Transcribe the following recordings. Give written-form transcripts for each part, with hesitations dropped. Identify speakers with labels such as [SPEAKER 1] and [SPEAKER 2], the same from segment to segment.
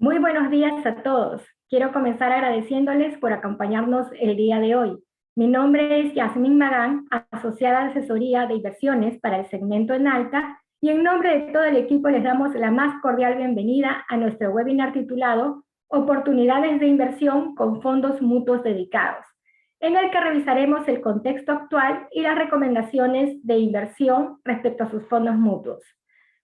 [SPEAKER 1] Muy buenos días a todos. Quiero comenzar agradeciéndoles por acompañarnos el día de hoy. Mi nombre es Yasmín Magán, asociada de asesoría de inversiones para el segmento en alta, y en nombre de todo el equipo les damos la más cordial bienvenida a nuestro webinar titulado Oportunidades de inversión con fondos mutuos dedicados, en el que revisaremos el contexto actual y las recomendaciones de inversión respecto a sus fondos mutuos.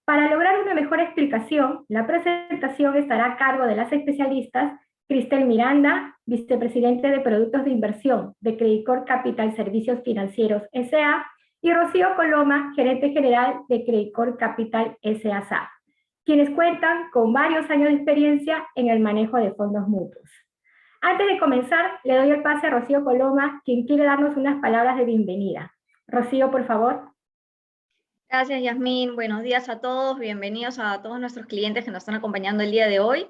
[SPEAKER 1] Para lograr una mejor explicación, la presentación estará a cargo de las especialistas Cristel Miranda, vicepresidente de Productos de Inversión de Credicorp Capital Servicios Financieros S.A., y Rocío Coloma, gerente general de Credicorp Capital S.A., quienes cuentan con varios años de experiencia en el manejo de fondos mutuos. Antes de comenzar, le doy el pase a Rocío Coloma, quien quiere darnos unas palabras de bienvenida. Rocío, por favor.
[SPEAKER 2] Gracias, Yasmín. Buenos días a todos. Bienvenidos a todos nuestros clientes que nos están acompañando el día de hoy.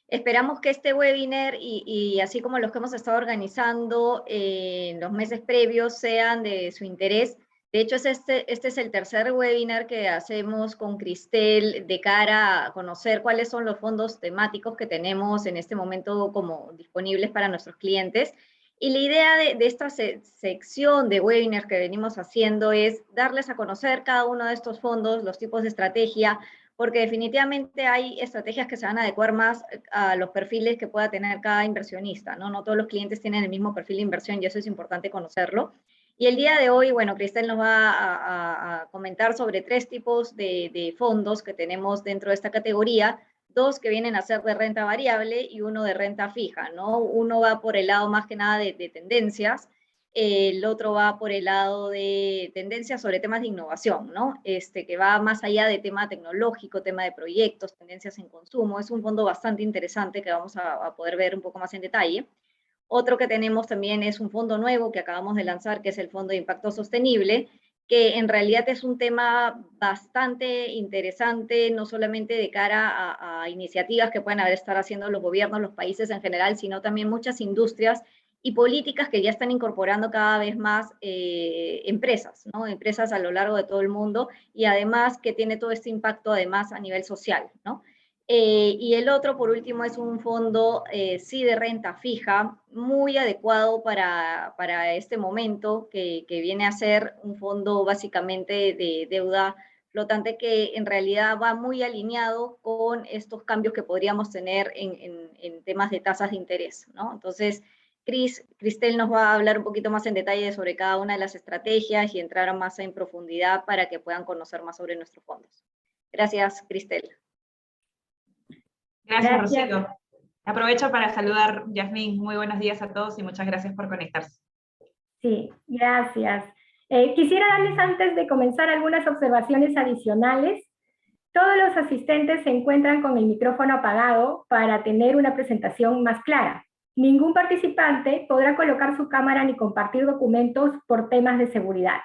[SPEAKER 2] Esperamos que este webinar y así como los que hemos estado organizando en los meses previos sean de su interés. De hecho, este es el tercer webinar que hacemos con Cristel de cara a conocer cuáles son los fondos temáticos que tenemos en este momento como disponibles para nuestros clientes. Y la idea de esta sección de webinars que venimos haciendo es darles a conocer cada uno de estos fondos, los tipos de estrategia, porque definitivamente hay estrategias que se van a adecuar más a los perfiles que pueda tener cada inversionista, ¿no? No todos los clientes tienen el mismo perfil de inversión y eso es importante conocerlo. Y el día de hoy, bueno, Cristel nos va a comentar sobre 3 tipos de fondos que tenemos dentro de esta categoría, 2 que vienen a ser de renta variable y 1 de renta fija, ¿no? Uno va por el lado más que nada de tendencias, el otro va por el lado de tendencias sobre temas de innovación, ¿no? Que va más allá de tema tecnológico, tema de proyectos, tendencias en consumo. Es un fondo bastante interesante que vamos a poder ver un poco más en detalle. Otro que tenemos también es un fondo nuevo que acabamos de lanzar, que es el Fondo de Impacto Sostenible, que en realidad es un tema bastante interesante, no solamente de cara a iniciativas que pueden estar haciendo los gobiernos, los países en general, sino también muchas industrias y políticas que ya están incorporando cada vez más empresas, ¿no? Empresas a lo largo de todo el mundo, y además que tiene todo este impacto además a nivel social, ¿no? Y el otro, por último, es un fondo sí de renta fija, muy adecuado para este momento, que viene a ser un fondo básicamente de deuda flotante que en realidad va muy alineado con estos cambios que podríamos tener en temas de tasas de interés, ¿no? Entonces, Cristel nos va a hablar un poquito más en detalle sobre cada una de las estrategias y entrar más en profundidad para que puedan conocer más sobre nuestros fondos. Gracias, Cristel.
[SPEAKER 3] Gracias, Rocío. Aprovecho para saludar, Yasmín. Muy buenos días a todos y muchas gracias por conectarse.
[SPEAKER 1] Sí, gracias. Quisiera darles antes de comenzar algunas observaciones adicionales. Todos los asistentes se encuentran con el micrófono apagado para tener una presentación más clara. Ningún participante podrá colocar su cámara ni compartir documentos por temas de seguridad.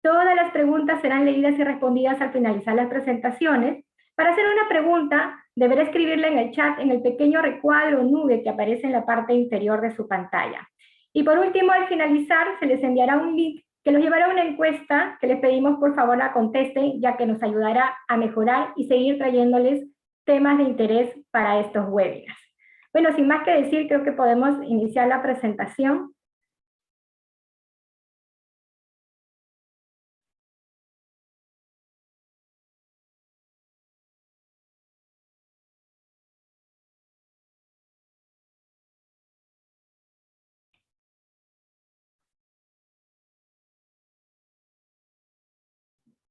[SPEAKER 1] Todas las preguntas serán leídas y respondidas al finalizar las presentaciones. Para hacer una pregunta, deberá escribirla en el chat en el pequeño recuadro o nube que aparece en la parte inferior de su pantalla. Y por último, al finalizar, se les enviará un link que los llevará a una encuesta que les pedimos por favor la contesten, ya que nos ayudará a mejorar y seguir trayéndoles temas de interés para estos webinars. Bueno, sin más que decir, creo que podemos iniciar la presentación.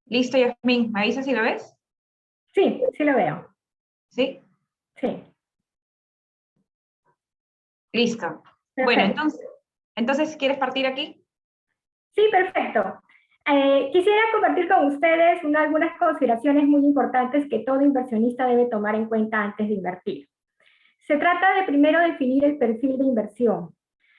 [SPEAKER 3] Listo, Yasmín. ¿Me avisas si lo ves?
[SPEAKER 1] Sí, sí lo veo.
[SPEAKER 3] ¿Sí?
[SPEAKER 1] Sí.
[SPEAKER 3] Listo.
[SPEAKER 1] Perfecto.
[SPEAKER 3] Bueno, entonces, ¿quieres partir aquí?
[SPEAKER 1] Sí, perfecto. Quisiera compartir con ustedes algunas consideraciones muy importantes que todo inversionista debe tomar en cuenta antes de invertir. Se trata de primero definir el perfil de inversión.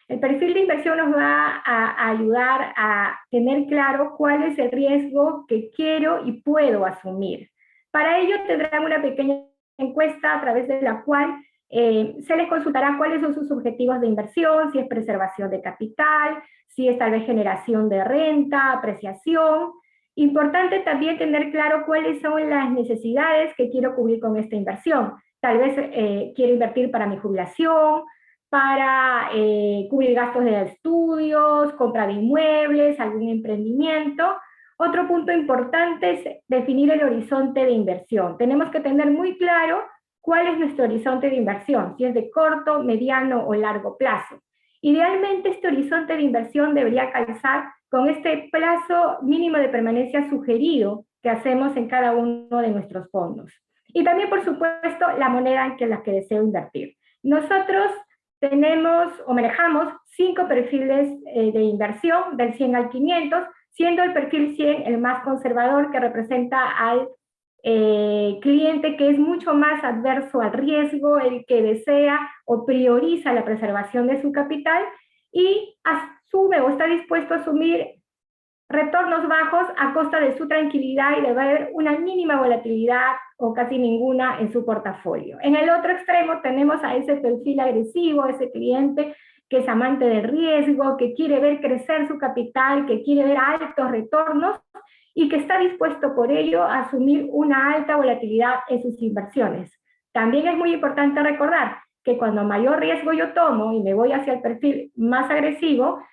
[SPEAKER 1] El perfil de inversión nos va a ayudar a tener claro cuál es el riesgo que quiero y puedo asumir. Para ello tendrán una pequeña encuesta a través de la cual se les consultará cuáles son sus objetivos de inversión, si es preservación de capital, si es tal vez generación de renta, apreciación. Importante también tener claro cuáles son las necesidades que quiero cubrir con esta inversión. Tal vez quiero invertir para mi jubilación, para cubrir gastos de estudios, compra de inmuebles, algún emprendimiento. Otro punto importante es definir el horizonte de inversión. Tenemos que tener muy claro cuál es nuestro horizonte de inversión, si es de corto, mediano o largo plazo. Idealmente este horizonte de inversión debería calzar con este plazo mínimo de permanencia sugerido que hacemos en cada uno de nuestros fondos. Y también, por supuesto, la moneda en la que deseo invertir. Nosotros tenemos o manejamos 5 perfiles de inversión, del 100 al 500, siendo el perfil 100 el más conservador, que representa al cliente que es mucho más adverso al riesgo, el que desea o prioriza la preservación de su capital y asume o está dispuesto a asumir retornos bajos a costa de su tranquilidad y de ver una mínima volatilidad o casi ninguna en su portafolio. En el otro extremo tenemos a ese perfil agresivo, ese cliente que es amante del riesgo, que quiere ver crecer su capital, que quiere ver altos retornos y que está dispuesto por ello a asumir una alta volatilidad en sus inversiones. También es muy importante recordar que cuando mayor riesgo yo tomo y me voy hacia el perfil más agresivo,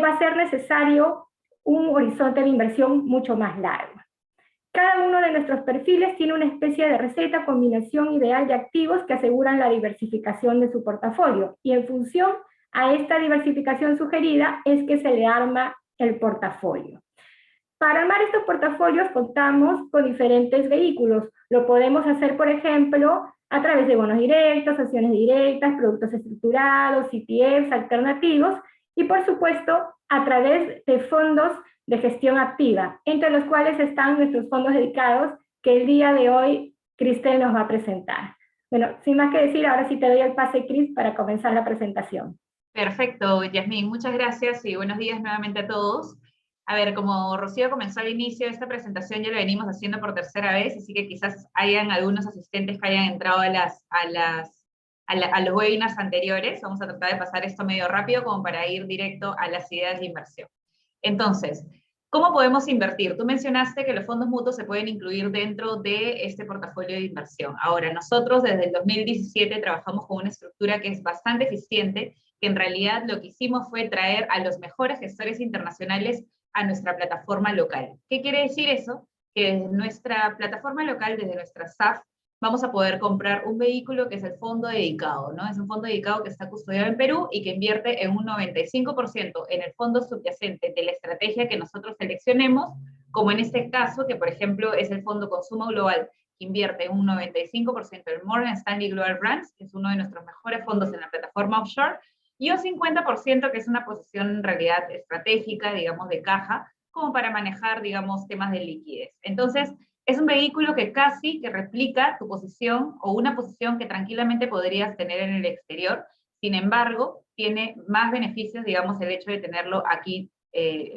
[SPEAKER 1] va a ser necesario un horizonte de inversión mucho más largo. Cada uno de nuestros perfiles tiene una especie de receta, combinación ideal de activos que aseguran la diversificación de su portafolio, y en función a esta diversificación sugerida es que se le arma el portafolio. Para armar estos portafolios contamos con diferentes vehículos. Lo podemos hacer, por ejemplo, a través de bonos directos, acciones directas, productos estructurados, ETFs alternativos, y por supuesto a través de fondos de gestión activa, entre los cuales están nuestros fondos dedicados que el día de hoy Cristel nos va a presentar. Bueno, sin más que decir, ahora sí te doy el pase, Cris, para comenzar la presentación.
[SPEAKER 3] Perfecto, Yasmín, muchas gracias y buenos días nuevamente a todos. A ver, como Rocío comenzó al inicio, esta presentación ya la venimos haciendo por tercera vez, así que quizás hayan algunos asistentes que hayan entrado a los webinars anteriores. Vamos a tratar de pasar esto medio rápido como para ir directo a las ideas de inversión. Entonces, ¿cómo podemos invertir? Tú mencionaste que los fondos mutuos se pueden incluir dentro de este portafolio de inversión. Ahora, nosotros desde el 2017 trabajamos con una estructura que es bastante eficiente, que en realidad lo que hicimos fue traer a los mejores gestores internacionales a nuestra plataforma local. ¿Qué quiere decir eso? Que desde nuestra plataforma local, desde nuestra SAF, vamos a poder comprar un vehículo que es el fondo dedicado, ¿no? Es un fondo dedicado que está custodiado en Perú y que invierte en un 95% en el fondo subyacente de la estrategia que nosotros seleccionemos, como en este caso, que por ejemplo es el fondo Consumo Global, que invierte un 95% en Morgan Stanley Global Brands, que es uno de nuestros mejores fondos en la plataforma offshore, y un 50% que es una posición en realidad estratégica, digamos, de caja, como para manejar, digamos, temas de liquidez. Entonces, es un vehículo que casi que replica tu posición o una posición que tranquilamente podrías tener en el exterior. Sin embargo, tiene más beneficios, digamos, el hecho de tenerlo aquí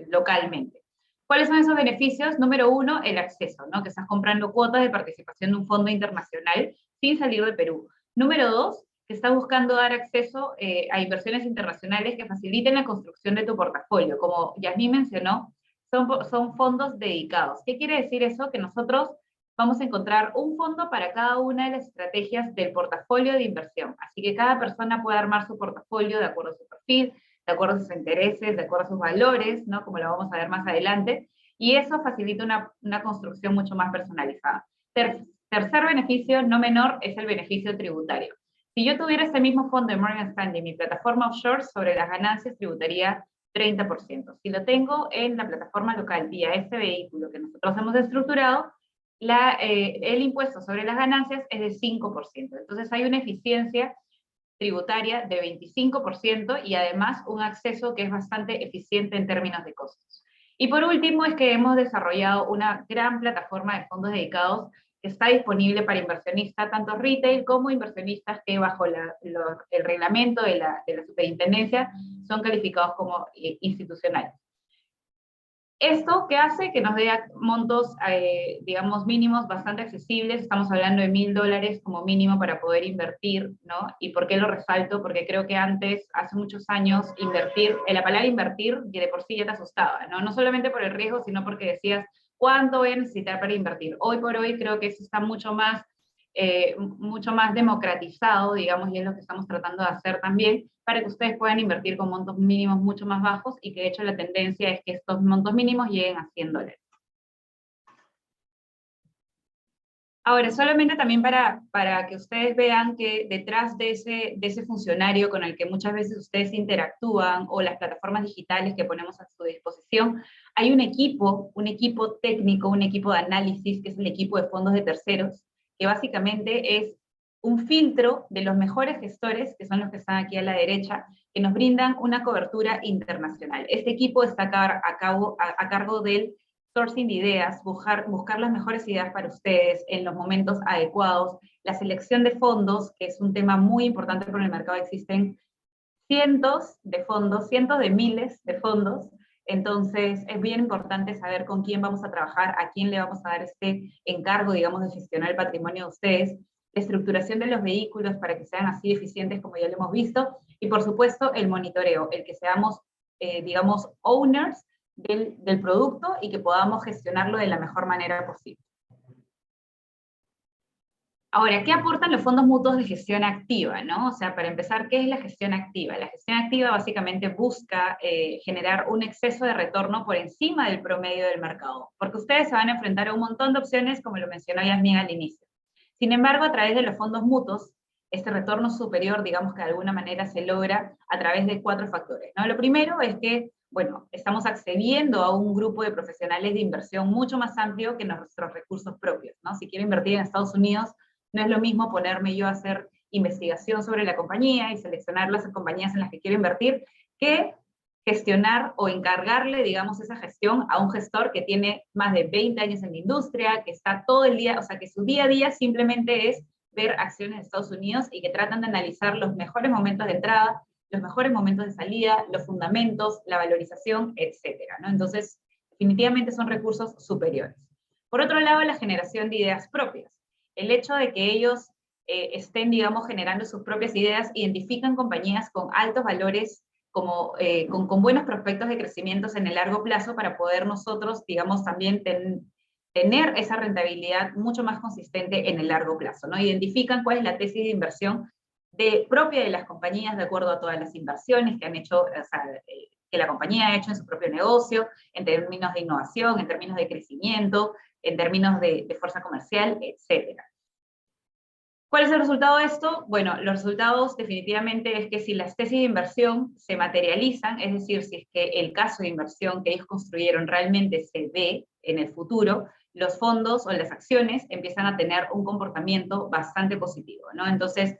[SPEAKER 3] localmente. ¿Cuáles son esos beneficios? Número uno, el acceso, ¿no? Que estás comprando cuotas de participación de un fondo internacional sin salir de Perú. Número dos, que está buscando dar acceso a inversiones internacionales que faciliten la construcción de tu portafolio. Como Yasmín mencionó, son fondos dedicados. ¿Qué quiere decir eso? Que nosotros vamos a encontrar un fondo para cada una de las estrategias del portafolio de inversión. Así que cada persona puede armar su portafolio de acuerdo a su perfil, de acuerdo a sus intereses, de acuerdo a sus valores, ¿no? Como lo vamos a ver más adelante, y eso facilita una construcción mucho más personalizada. Tercer beneficio, no menor, es el beneficio tributario. Si yo tuviera este mismo fondo de Morgan Stanley en mi plataforma offshore, sobre las ganancias tributaría 30%. Si lo tengo en la plataforma local vía este vehículo que nosotros hemos estructurado, el impuesto sobre las ganancias es de 5%. Entonces hay una eficiencia tributaria de 25% y además un acceso que es bastante eficiente en términos de costos. Y por último es que hemos desarrollado una gran plataforma de fondos dedicados que está disponible para inversionistas, tanto retail como inversionistas que bajo el reglamento de la superintendencia son calificados como institucionales. ¿Esto qué hace? Que nos dé montos, digamos, mínimos bastante accesibles. Estamos hablando de $1000 como mínimo para poder invertir, ¿no? ¿Y por qué lo resalto? Porque creo que antes, hace muchos años, la palabra invertir de por sí ya te asustaba, ¿no? No solamente por el riesgo, sino porque decías, ¿cuánto voy a necesitar para invertir? Hoy por hoy creo que eso está mucho más mucho más democratizado, digamos, y es lo que estamos tratando de hacer también, para que ustedes puedan invertir con montos mínimos mucho más bajos, y que de hecho la tendencia es que estos montos mínimos lleguen a $100. Ahora, solamente también para que ustedes vean que detrás de ese funcionario con el que muchas veces ustedes interactúan, o las plataformas digitales que ponemos a su disposición, hay un equipo técnico, un equipo de análisis, que es el equipo de fondos de terceros, que básicamente es un filtro de los mejores gestores, que son los que están aquí a la derecha, que nos brindan una cobertura internacional. Este equipo está a cargo del sourcing de ideas, buscar las mejores ideas para ustedes en los momentos adecuados, la selección de fondos, que es un tema muy importante porque en el mercado existen cientos de fondos, cientos de miles de fondos, entonces es bien importante saber con quién vamos a trabajar, a quién le vamos a dar este encargo, digamos, de gestionar el patrimonio de ustedes, la estructuración de los vehículos para que sean así eficientes como ya lo hemos visto, y por supuesto el monitoreo, el que seamos, digamos, owners del producto y que podamos gestionarlo de la mejor manera posible. Ahora, ¿qué aportan los fondos mutuos de gestión activa, ¿no? O sea, para empezar, ¿qué es la gestión activa? La gestión activa básicamente busca generar un exceso de retorno por encima del promedio del mercado, porque ustedes se van a enfrentar a un montón de opciones, como lo mencionó Yasmín al inicio. Sin embargo, a través de los fondos mutuos, este retorno superior, digamos que de alguna manera se logra a través de 4 factores, ¿no? Lo primero es que, bueno, estamos accediendo a un grupo de profesionales de inversión mucho más amplio que nuestros recursos propios, ¿no? Si quiero invertir en Estados Unidos, no es lo mismo ponerme yo a hacer investigación sobre la compañía y seleccionar las compañías en las que quiero invertir, que gestionar o encargarle, digamos, esa gestión a un gestor que tiene más de 20 años en la industria, que está todo el día, o sea, que su día a día simplemente es ver acciones de Estados Unidos y que tratan de analizar los mejores momentos de entrada, los mejores momentos de salida, los fundamentos, la valorización, etcétera, ¿no? Entonces, definitivamente son recursos superiores. Por otro lado, la generación de ideas propias. El hecho de que ellos estén, digamos, generando sus propias ideas, identifican compañías con altos valores, como, con buenos prospectos de crecimiento en el largo plazo, para poder nosotros, digamos, también tener esa rentabilidad mucho más consistente en el largo plazo, ¿no? Identifican cuál es la tesis de inversión propia de las compañías, de acuerdo a todas las inversiones que han hecho, o sea, que la compañía ha hecho en su propio negocio, en términos de innovación, en términos de crecimiento, en términos de fuerza comercial, etc. ¿Cuál es el resultado de esto? Bueno, los resultados definitivamente es que si las tesis de inversión se materializan, es decir, si es que el caso de inversión que ellos construyeron realmente se ve en el futuro, los fondos o las acciones empiezan a tener un comportamiento bastante positivo, ¿no? Entonces,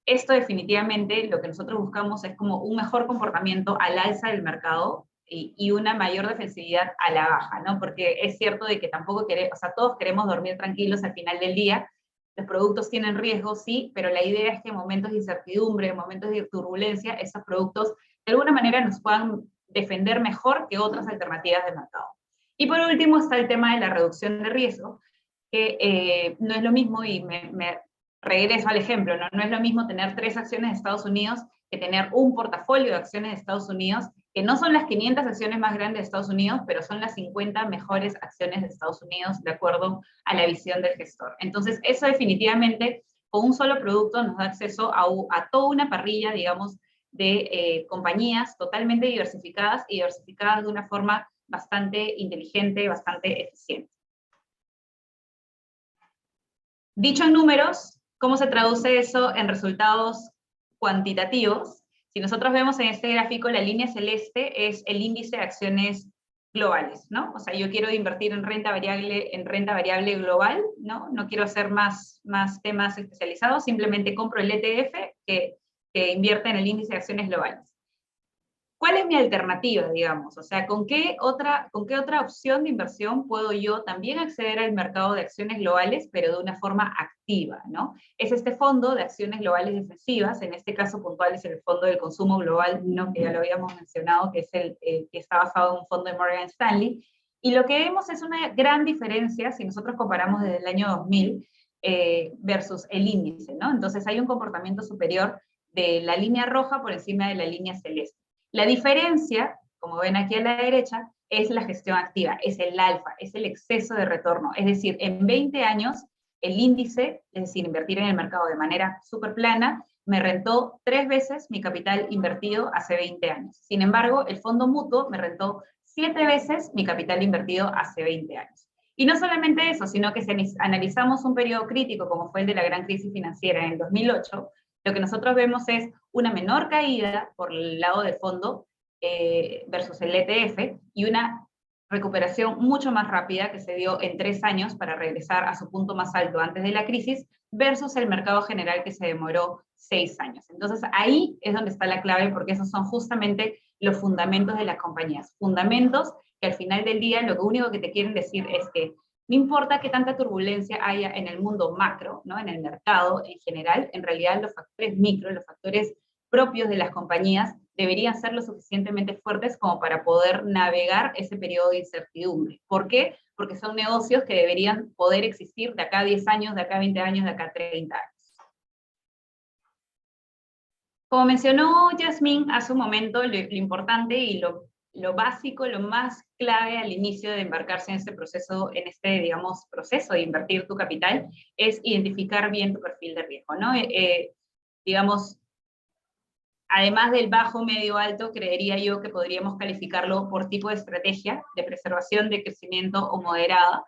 [SPEAKER 3] esto definitivamente lo que nosotros buscamos es como un mejor comportamiento al alza del mercado y una mayor defensividad a la baja, ¿no? Porque es cierto de que tampoco queremos, o sea, todos queremos dormir tranquilos al final del día. Los productos tienen riesgo, sí, pero la idea es que en momentos de incertidumbre, en momentos de turbulencia, esos productos de alguna manera nos puedan defender mejor que otras alternativas de mercado. Y por último está el tema de la reducción de riesgo, que no es lo mismo, y me regreso al ejemplo, ¿no? No es lo mismo tener 3 acciones de Estados Unidos que tener un portafolio de acciones de Estados Unidos, que no son las 500 acciones más grandes de Estados Unidos, pero son las 50 mejores acciones de Estados Unidos, de acuerdo a la visión del gestor. Entonces, eso definitivamente, con un solo producto, nos da acceso a toda una parrilla, digamos, de compañías totalmente diversificadas, y diversificadas de una forma bastante inteligente, bastante eficiente. Dicho en números, ¿cómo se traduce eso en resultados cuantitativos? Si nosotros vemos en este gráfico, la línea celeste es el índice de acciones globales, ¿no? O sea, yo quiero invertir en renta variable global, ¿no? No quiero hacer más temas especializados, simplemente compro el ETF que invierte en el índice de acciones globales. ¿Cuál es mi alternativa, digamos? O sea, ¿con qué otra opción de inversión puedo yo también acceder al mercado de acciones globales, pero de una forma activa, ¿no? Es este fondo de acciones globales defensivas, en este caso puntual es el fondo del consumo global, ¿no? Que ya lo habíamos mencionado, que es que está basado en un fondo de Morgan Stanley, y lo que vemos es una gran diferencia si nosotros comparamos desde el año 2000 versus el índice, ¿no? Entonces hay un comportamiento superior de la línea roja por encima de la línea celeste. La diferencia, como ven aquí a la derecha, es la gestión activa, es el alfa, es el exceso de retorno. Es decir, en 20 años, el índice, es decir, invertir en el mercado de manera súper plana, me rentó 3 veces mi capital invertido hace 20 años. Sin embargo, el fondo mutuo me rentó 7 veces mi capital invertido hace 20 años. Y no solamente eso, sino que si analizamos un periodo crítico como fue el de la gran crisis financiera en el 2008, lo que nosotros vemos es una menor caída por el lado del fondo versus el ETF y una recuperación mucho más rápida que se dio en 3 años para regresar a su punto más alto antes de la crisis versus el mercado general que se demoró 6 años. Entonces ahí es donde está la clave porque esos son justamente los fundamentos de las compañías. Fundamentos que al final del día lo único que te quieren decir es que no importa qué tanta turbulencia haya en el mundo macro, ¿no? En el mercado en general, en realidad los factores micro, los factores propios de las compañías deberían ser lo suficientemente fuertes como para poder navegar ese periodo de incertidumbre. ¿Por qué? Porque son negocios que deberían poder existir de acá a 10 años, de acá a 20 años, de acá a 30 años. Como mencionó Yasmín hace un momento, lo importante y lo básico, lo más clave al inicio de embarcarse en este proceso, digamos, proceso de invertir tu capital, es identificar bien tu perfil de riesgo, ¿no? Digamos, además del bajo, medio, alto, creería yo que podríamos calificarlo por tipo de estrategia, de preservación, de crecimiento o moderada.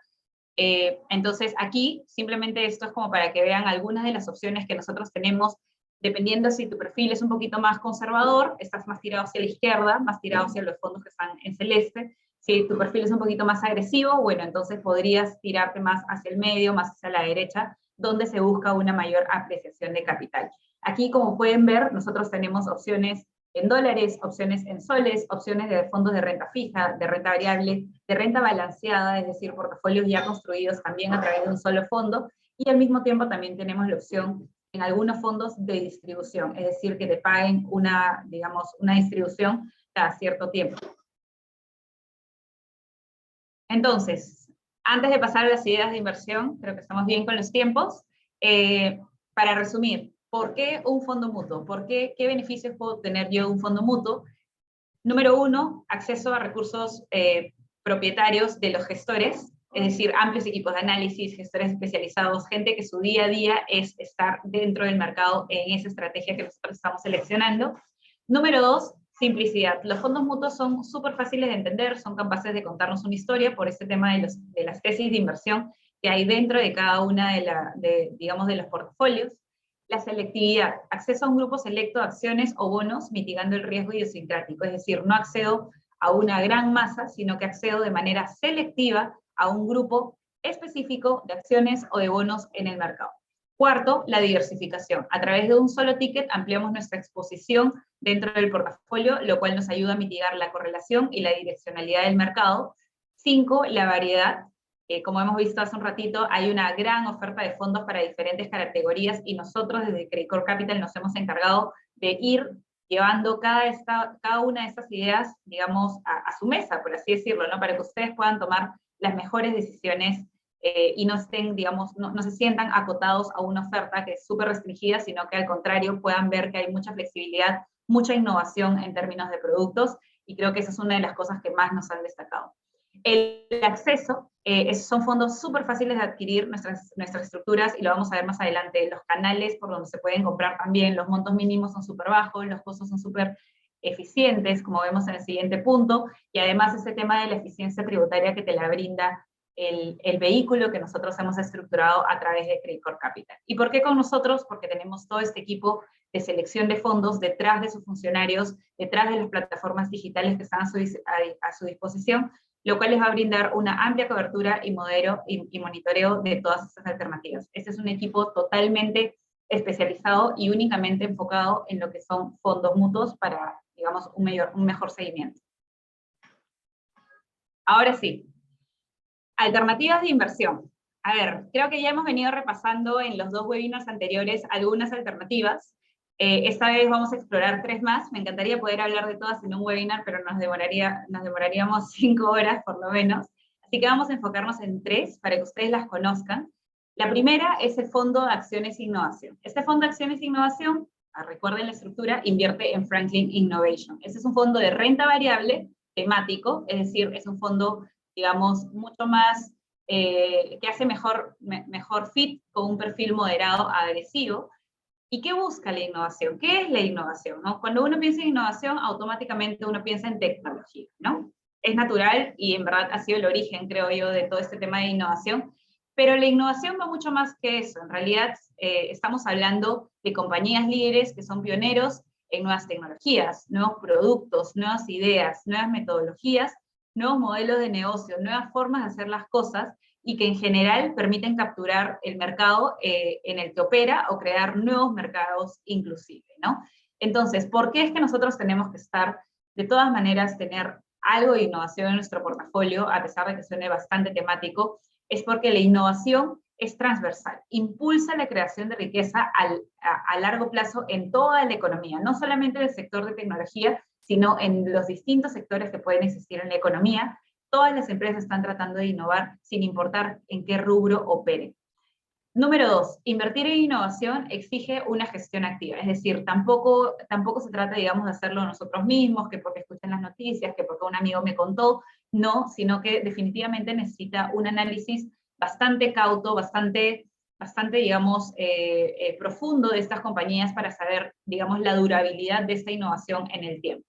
[SPEAKER 3] Entonces aquí, simplemente esto es como para que vean algunas de las opciones que nosotros tenemos, dependiendo si tu perfil es un poquito más conservador, estás más tirado hacia la izquierda, más tirado hacia los fondos que están en celeste. Si tu perfil es un poquito más agresivo, bueno, entonces podrías tirarte más hacia el medio, más hacia la derecha, donde se busca una mayor apreciación de capital. Aquí, como pueden ver, nosotros tenemos opciones en dólares, opciones en soles, opciones de fondos de renta fija, de renta variable, de renta balanceada, es decir, portafolios ya construidos también a través de un solo fondo, y al mismo tiempo también tenemos la opción en algunos fondos de distribución, es decir, que te paguen digamos, una distribución cada cierto tiempo. Entonces, antes de pasar a las ideas de inversión, creo que estamos bien con los tiempos, para resumir, ¿por qué un fondo mutuo? ¿Qué beneficios puedo tener yo de un fondo mutuo? Número 1, acceso a recursos propietarios de los gestores, es decir, amplios equipos de análisis, gestores especializados, gente que su día a día es estar dentro del mercado en esa estrategia que nosotros estamos seleccionando. Número 2, simplicidad. Los fondos mutuos son súper fáciles de entender, son capaces de contarnos una historia por este tema de las tesis de inversión que hay dentro de cada una digamos, de los portafolios. La selectividad, acceso a un grupo selecto de acciones o bonos mitigando el riesgo idiosincrático, es decir, no accedo a una gran masa, sino que accedo de manera selectiva a un grupo específico de acciones o de bonos en el mercado. Cuarto, la diversificación. A través de un solo ticket ampliamos nuestra exposición dentro del portafolio, lo cual nos ayuda a mitigar la correlación y la direccionalidad del mercado. 5, la variedad. Como hemos visto hace un ratito, hay una gran oferta de fondos para diferentes categorías y nosotros desde Credicorp Capital nos hemos encargado de ir llevando cada una de estas ideas, digamos, a su mesa, por así decirlo, ¿no? Para que ustedes puedan tomar las mejores decisiones y no estén, digamos, no se sientan acotados a una oferta que es súper restringida, sino que al contrario puedan ver que hay mucha flexibilidad, mucha innovación en términos de productos, y creo que esa es una de las cosas que más nos han destacado. El acceso, son fondos súper fáciles de adquirir, nuestras estructuras, y lo vamos a ver más adelante, los canales por donde se pueden comprar también, los montos mínimos son súper bajos, los costos son súper eficientes, como vemos en el siguiente punto, y además ese tema de la eficiencia tributaria que te la brinda el vehículo que nosotros hemos estructurado a través de Credicorp Capital. ¿Y por qué con nosotros? Porque tenemos todo este equipo de selección de fondos detrás de sus funcionarios, detrás de las plataformas digitales que están a su disposición, lo cual les va a brindar una amplia cobertura y monitoreo de todas estas alternativas. Este es un equipo totalmente especializado y únicamente enfocado en lo que son fondos mutuos para, digamos, un mejor seguimiento. Ahora sí, alternativas de inversión. A ver, creo que ya hemos venido repasando en los 2 webinars anteriores algunas alternativas. Esta vez vamos a explorar 3 más. Me encantaría poder hablar de todas en un webinar, pero nos demoraríamos 5 horas por lo menos. Así que vamos a enfocarnos en 3 para que ustedes las conozcan. La primera es el Fondo de Acciones e Innovación. Este Fondo de Acciones e Innovación, recuerden la estructura, invierte en Franklin Innovation. Este es un fondo de renta variable temático, es decir, es un fondo, digamos, mucho más que hace mejor fit con un perfil moderado a agresivo. ¿Y qué busca la innovación? ¿Qué es la innovación? ¿No? Cuando uno piensa en innovación, automáticamente uno piensa en tecnología, ¿no? Es natural y en verdad ha sido el origen, creo yo, de todo este tema de innovación, pero la innovación va mucho más que eso. En realidad, estamos hablando de compañías líderes que son pioneros en nuevas tecnologías, nuevos productos, nuevas ideas, nuevas metodologías, nuevos modelos de negocio, nuevas formas de hacer las cosas, y que en general permiten capturar el mercado en el que opera o crear nuevos mercados inclusive, ¿no? Entonces, ¿por qué es que nosotros tenemos que estar, de todas maneras, tener algo de innovación en nuestro portafolio, a pesar de que suene bastante temático? Es porque la innovación es transversal, impulsa la creación de riqueza a largo plazo en toda la economía, no solamente en el sector de tecnología, sino en los distintos sectores que pueden existir en la economía. Todas las empresas están tratando de innovar sin importar en qué rubro operen. Número 2, invertir en innovación exige una gestión activa, es decir, tampoco se trata, digamos, de hacerlo nosotros mismos, que porque escuchen las noticias, que porque un amigo me contó, no, sino que definitivamente necesita un análisis bastante cauto, bastante digamos, profundo de estas compañías para saber, digamos, la durabilidad de esta innovación en el tiempo.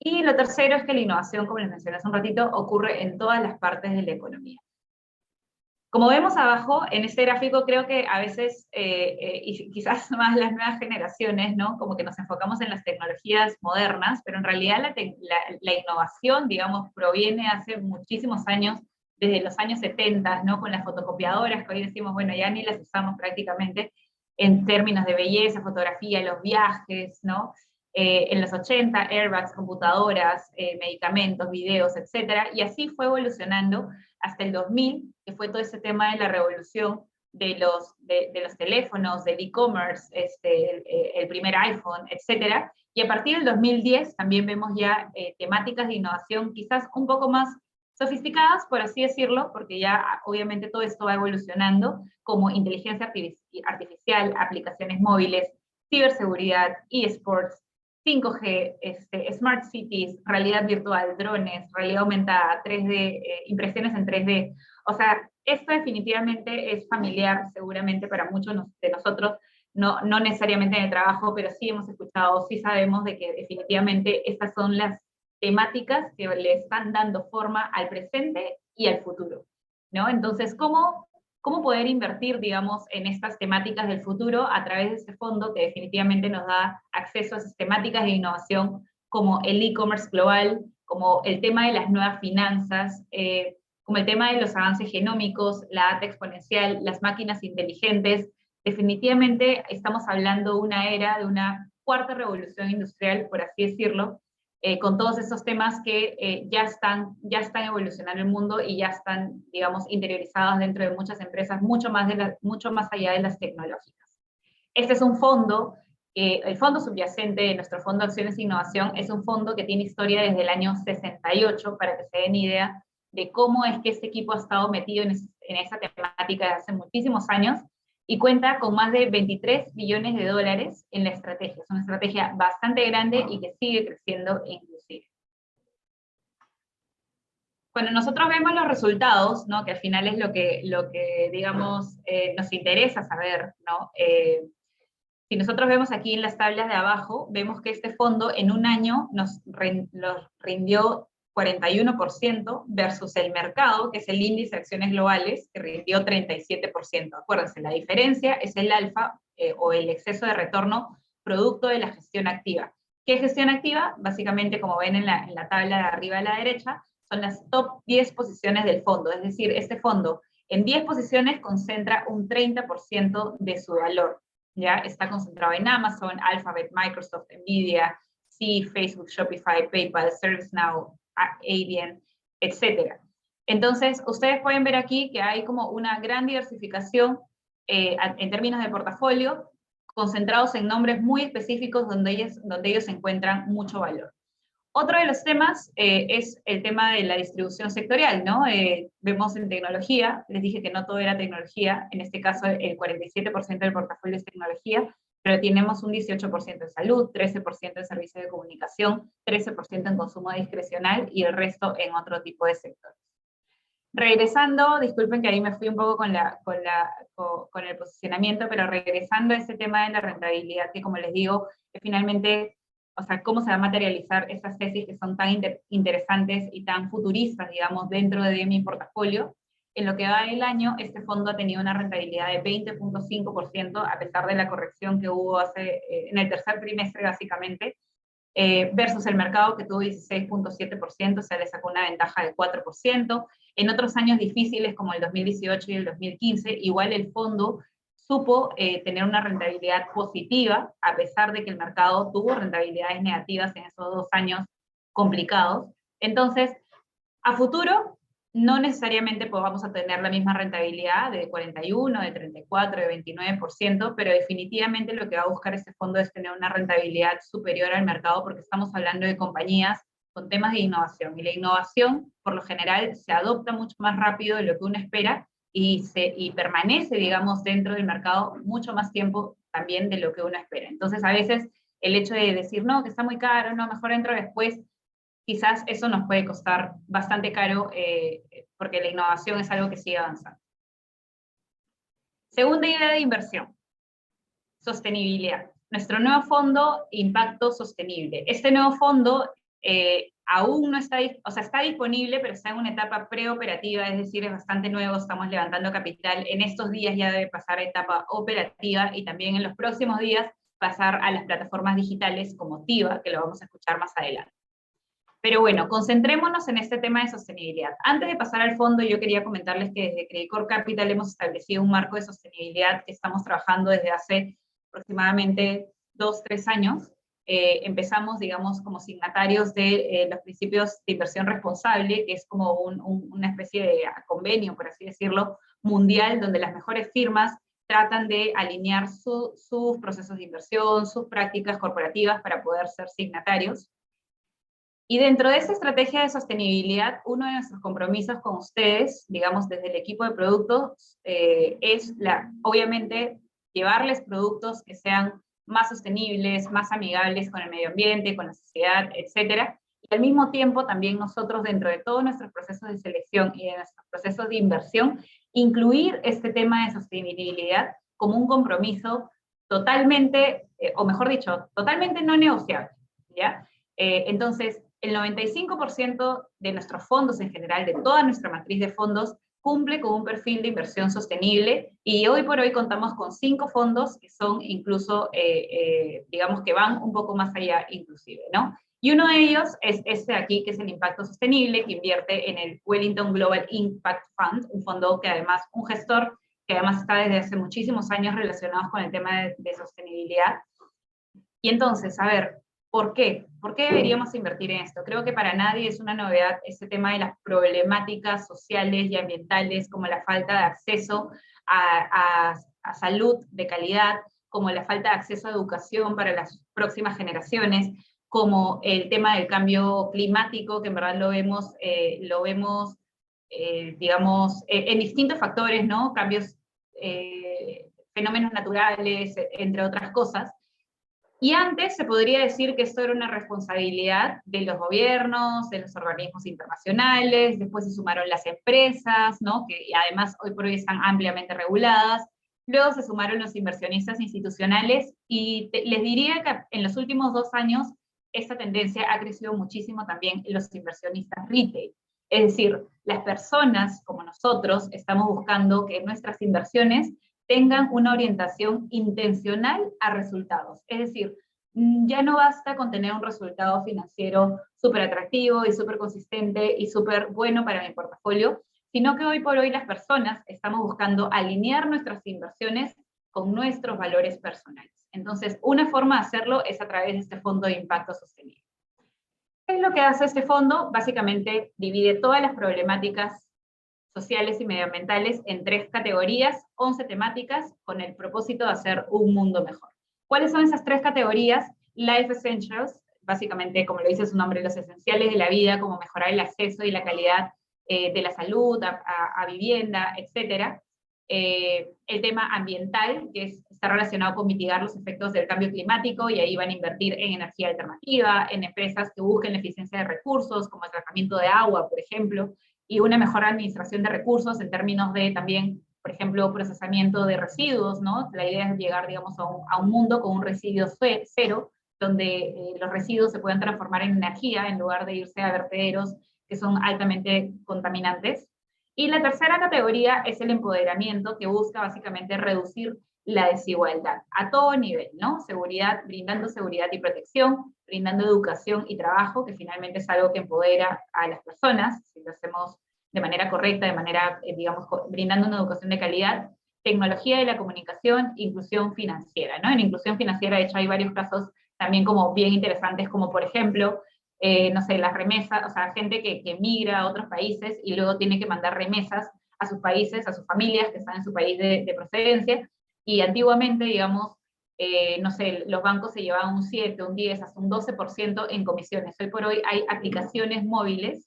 [SPEAKER 3] Y lo tercero es que la innovación, como les mencioné hace un ratito, ocurre en todas las partes de la economía. Como vemos abajo, en este gráfico creo que a veces, y quizás más las nuevas generaciones, ¿no? Como que nos enfocamos en las tecnologías modernas, pero en realidad la innovación, digamos, proviene hace muchísimos años, desde los años 70, ¿no? Con las fotocopiadoras, que hoy decimos, bueno, ya ni las usamos prácticamente, en términos de belleza, fotografía, los viajes, ¿no? En los 80, airbags, computadoras, medicamentos, videos, etc. Y así fue evolucionando hasta el 2000, que fue todo ese tema de la revolución de los teléfonos, del e-commerce, el primer iPhone, etc. Y a partir del 2010 también vemos ya temáticas de innovación quizás un poco más sofisticadas, por así decirlo, porque ya obviamente todo esto va evolucionando, como inteligencia artificial, aplicaciones móviles, ciberseguridad, eSports, 5G, Smart Cities, realidad virtual, drones, realidad aumentada, 3D, impresiones en 3D. O sea, esto definitivamente es familiar seguramente para muchos de nosotros, no necesariamente en el trabajo, pero sí hemos escuchado, sí sabemos de que definitivamente estas son las temáticas que le están dando forma al presente y al futuro, ¿no? Entonces, ¿cómo poder invertir, digamos, en estas temáticas del futuro a través de este fondo que definitivamente nos da acceso a esas temáticas de innovación como el e-commerce global, como el tema de las nuevas finanzas, como el tema de los avances genómicos, la data exponencial, las máquinas inteligentes? Definitivamente estamos hablando de una era, de una cuarta revolución industrial, por así decirlo, con todos esos temas que ya están evolucionando el mundo y ya están, digamos, interiorizados dentro de muchas empresas, mucho más allá de las tecnológicas. Este es un fondo, el fondo subyacente de nuestro Fondo de Acciones e Innovación es un fondo que tiene historia desde el año 68, para que se den idea de cómo es que este equipo ha estado metido en esa temática desde hace muchísimos años, y cuenta con más de 23 billones de dólares en la estrategia. Es una estrategia bastante grande y que sigue creciendo inclusive. Cuando nosotros vemos los resultados, ¿no? Que al final es lo que digamos, nos interesa saber, ¿no? Si nosotros vemos aquí en las tablas de abajo, vemos que este fondo en un año nos rindió 41% versus el mercado, que es el índice de acciones globales, que rindió 37%. Acuérdense, la diferencia es el alfa o el exceso de retorno producto de la gestión activa. ¿Qué es gestión activa? Básicamente, como ven en la tabla de arriba a la derecha, son las top 10 posiciones del fondo. Es decir, este fondo en 10 posiciones concentra un 30% de su valor. ¿Ya? Está concentrado en Amazon, Alphabet, Microsoft, Nvidia, Sea, Facebook, Shopify, PayPal, ServiceNow, Adyen, etc. Entonces, ustedes pueden ver aquí que hay como una gran diversificación en términos de portafolio, concentrados en nombres muy específicos donde ellos encuentran mucho valor. Otro de los temas es el tema de la distribución sectorial, ¿no? Vemos en tecnología, les dije que no todo era tecnología, en este caso el 47% del portafolio es tecnología, pero tenemos un 18% en salud, 13% en servicios de comunicación, 13% en consumo discrecional y el resto en otro tipo de sectores. Regresando, disculpen que ahí me fui un poco con el posicionamiento, pero regresando a ese tema de la rentabilidad, que como les digo, que finalmente, o sea, cómo se va a materializar esas tesis que son tan interesantes y tan futuristas, digamos, dentro de mi portafolio. En lo que va del año, este fondo ha tenido una rentabilidad de 20.5%, a pesar de la corrección que hubo en el tercer trimestre, básicamente, versus el mercado que tuvo 16.7%, o sea, le sacó una ventaja de 4%. En otros años difíciles, como el 2018 y el 2015, igual el fondo supo tener una rentabilidad positiva, a pesar de que el mercado tuvo rentabilidades negativas en esos 2 años complicados. Entonces, a futuro, no necesariamente pues, vamos a tener la misma rentabilidad de 41, de 34, de 29%, pero definitivamente lo que va a buscar este fondo es tener una rentabilidad superior al mercado, porque estamos hablando de compañías con temas de innovación, y la innovación, por lo general, se adopta mucho más rápido de lo que uno espera, y permanece, digamos, dentro del mercado mucho más tiempo también de lo que uno espera. Entonces, a veces, el hecho de decir, no, que está muy caro, no, mejor entro después, quizás eso nos puede costar bastante caro, porque la innovación es algo que sigue avanzando. Segunda idea de inversión, sostenibilidad. Nuestro nuevo fondo, Impacto Sostenible. Este nuevo fondo aún no está, o sea, está disponible, pero está en una etapa preoperativa, es decir, es bastante nuevo, estamos levantando capital. En estos días ya debe pasar a etapa operativa, y también en los próximos días pasar a las plataformas digitales como TIVA, que lo vamos a escuchar más adelante. Pero bueno, concentrémonos en este tema de sostenibilidad. Antes de pasar al fondo, yo quería comentarles que desde Credicorp Capital hemos establecido un marco de sostenibilidad que estamos trabajando desde hace aproximadamente 2-3 años. Empezamos, digamos, como signatarios de los principios de inversión responsable, que es como una especie de convenio, por así decirlo, mundial, donde las mejores firmas tratan de alinear sus procesos de inversión, sus prácticas corporativas para poder ser signatarios. Y dentro de esa estrategia de sostenibilidad, uno de nuestros compromisos con ustedes, digamos desde el equipo de productos, es obviamente llevarles productos que sean más sostenibles, más amigables con el medio ambiente, con la sociedad, etc. Y al mismo tiempo también nosotros dentro de todos nuestros procesos de selección y de nuestros procesos de inversión, incluir este tema de sostenibilidad como un compromiso totalmente, o mejor dicho, totalmente no negociable, ¿ya? Entonces, el 95% de nuestros fondos en general, de toda nuestra matriz de fondos, cumple con un perfil de inversión sostenible, y hoy por hoy contamos con 5 fondos que son incluso, digamos que van un poco más allá inclusive, ¿no? Y uno de ellos es este de aquí, que es el Impacto Sostenible, que invierte en el Wellington Global Impact Fund, un fondo que además, un gestor que además está desde hace muchísimos años relacionados con el tema de sostenibilidad. Y entonces, a ver, ¿por qué? ¿Por qué deberíamos invertir en esto? Creo que para nadie es una novedad este tema de las problemáticas sociales y ambientales, como la falta de acceso a salud de calidad, como la falta de acceso a educación para las próximas generaciones, como el tema del cambio climático, que en verdad lo vemos digamos, en distintos factores, ¿no? Cambios, fenómenos naturales, entre otras cosas. Y antes se podría decir que esto era una responsabilidad de los gobiernos, de los organismos internacionales, después se sumaron las empresas, ¿no? Que además hoy por hoy están ampliamente reguladas, luego se sumaron los inversionistas institucionales, y les diría que en los últimos 2 años esta tendencia ha crecido muchísimo también en los inversionistas retail. Es decir, las personas como nosotros estamos buscando que nuestras inversiones tengan una orientación intencional a resultados. Es decir, ya no basta con tener un resultado financiero súper atractivo y súper consistente y súper bueno para mi portafolio, sino que hoy por hoy las personas estamos buscando alinear nuestras inversiones con nuestros valores personales. Entonces, una forma de hacerlo es a través de este fondo de impacto sostenible. ¿Qué es lo que hace este fondo? Básicamente divide todas las problemáticas sociales y medioambientales en 3 categorías, 11 temáticas, con el propósito de hacer un mundo mejor. ¿Cuáles son esas 3 categorías? Life Essentials, básicamente, como lo dice su nombre, los esenciales de la vida, como mejorar el acceso y la calidad de la salud, a vivienda, etc. El tema ambiental, que está relacionado con mitigar los efectos del cambio climático, y ahí van a invertir en energía alternativa, en empresas que busquen la eficiencia de recursos, como el tratamiento de agua, por ejemplo, y una mejor administración de recursos en términos de también, por ejemplo, procesamiento de residuos, ¿no? La idea es llegar, digamos, a un mundo con un residuo cero, donde los residuos se puedan transformar en energía en lugar de irse a vertederos que son altamente contaminantes. Y la tercera categoría es el empoderamiento, que busca básicamente reducir la desigualdad a todo nivel, ¿no? Seguridad, brindando seguridad y protección, brindando educación y trabajo, que finalmente es algo que empodera a las personas, si lo hacemos de manera correcta, de manera, digamos, brindando una educación de calidad, tecnología de la comunicación, inclusión financiera, ¿no? En inclusión financiera, de hecho, hay varios casos también como bien interesantes, como por ejemplo, no sé, las remesas, o sea, gente que migra a otros países y luego tiene que mandar remesas a sus países, a sus familias que están en su país de procedencia, y antiguamente, digamos, no sé, los bancos se llevaban un 7, un 10, hasta un 12% en comisiones. Hoy por hoy hay aplicaciones móviles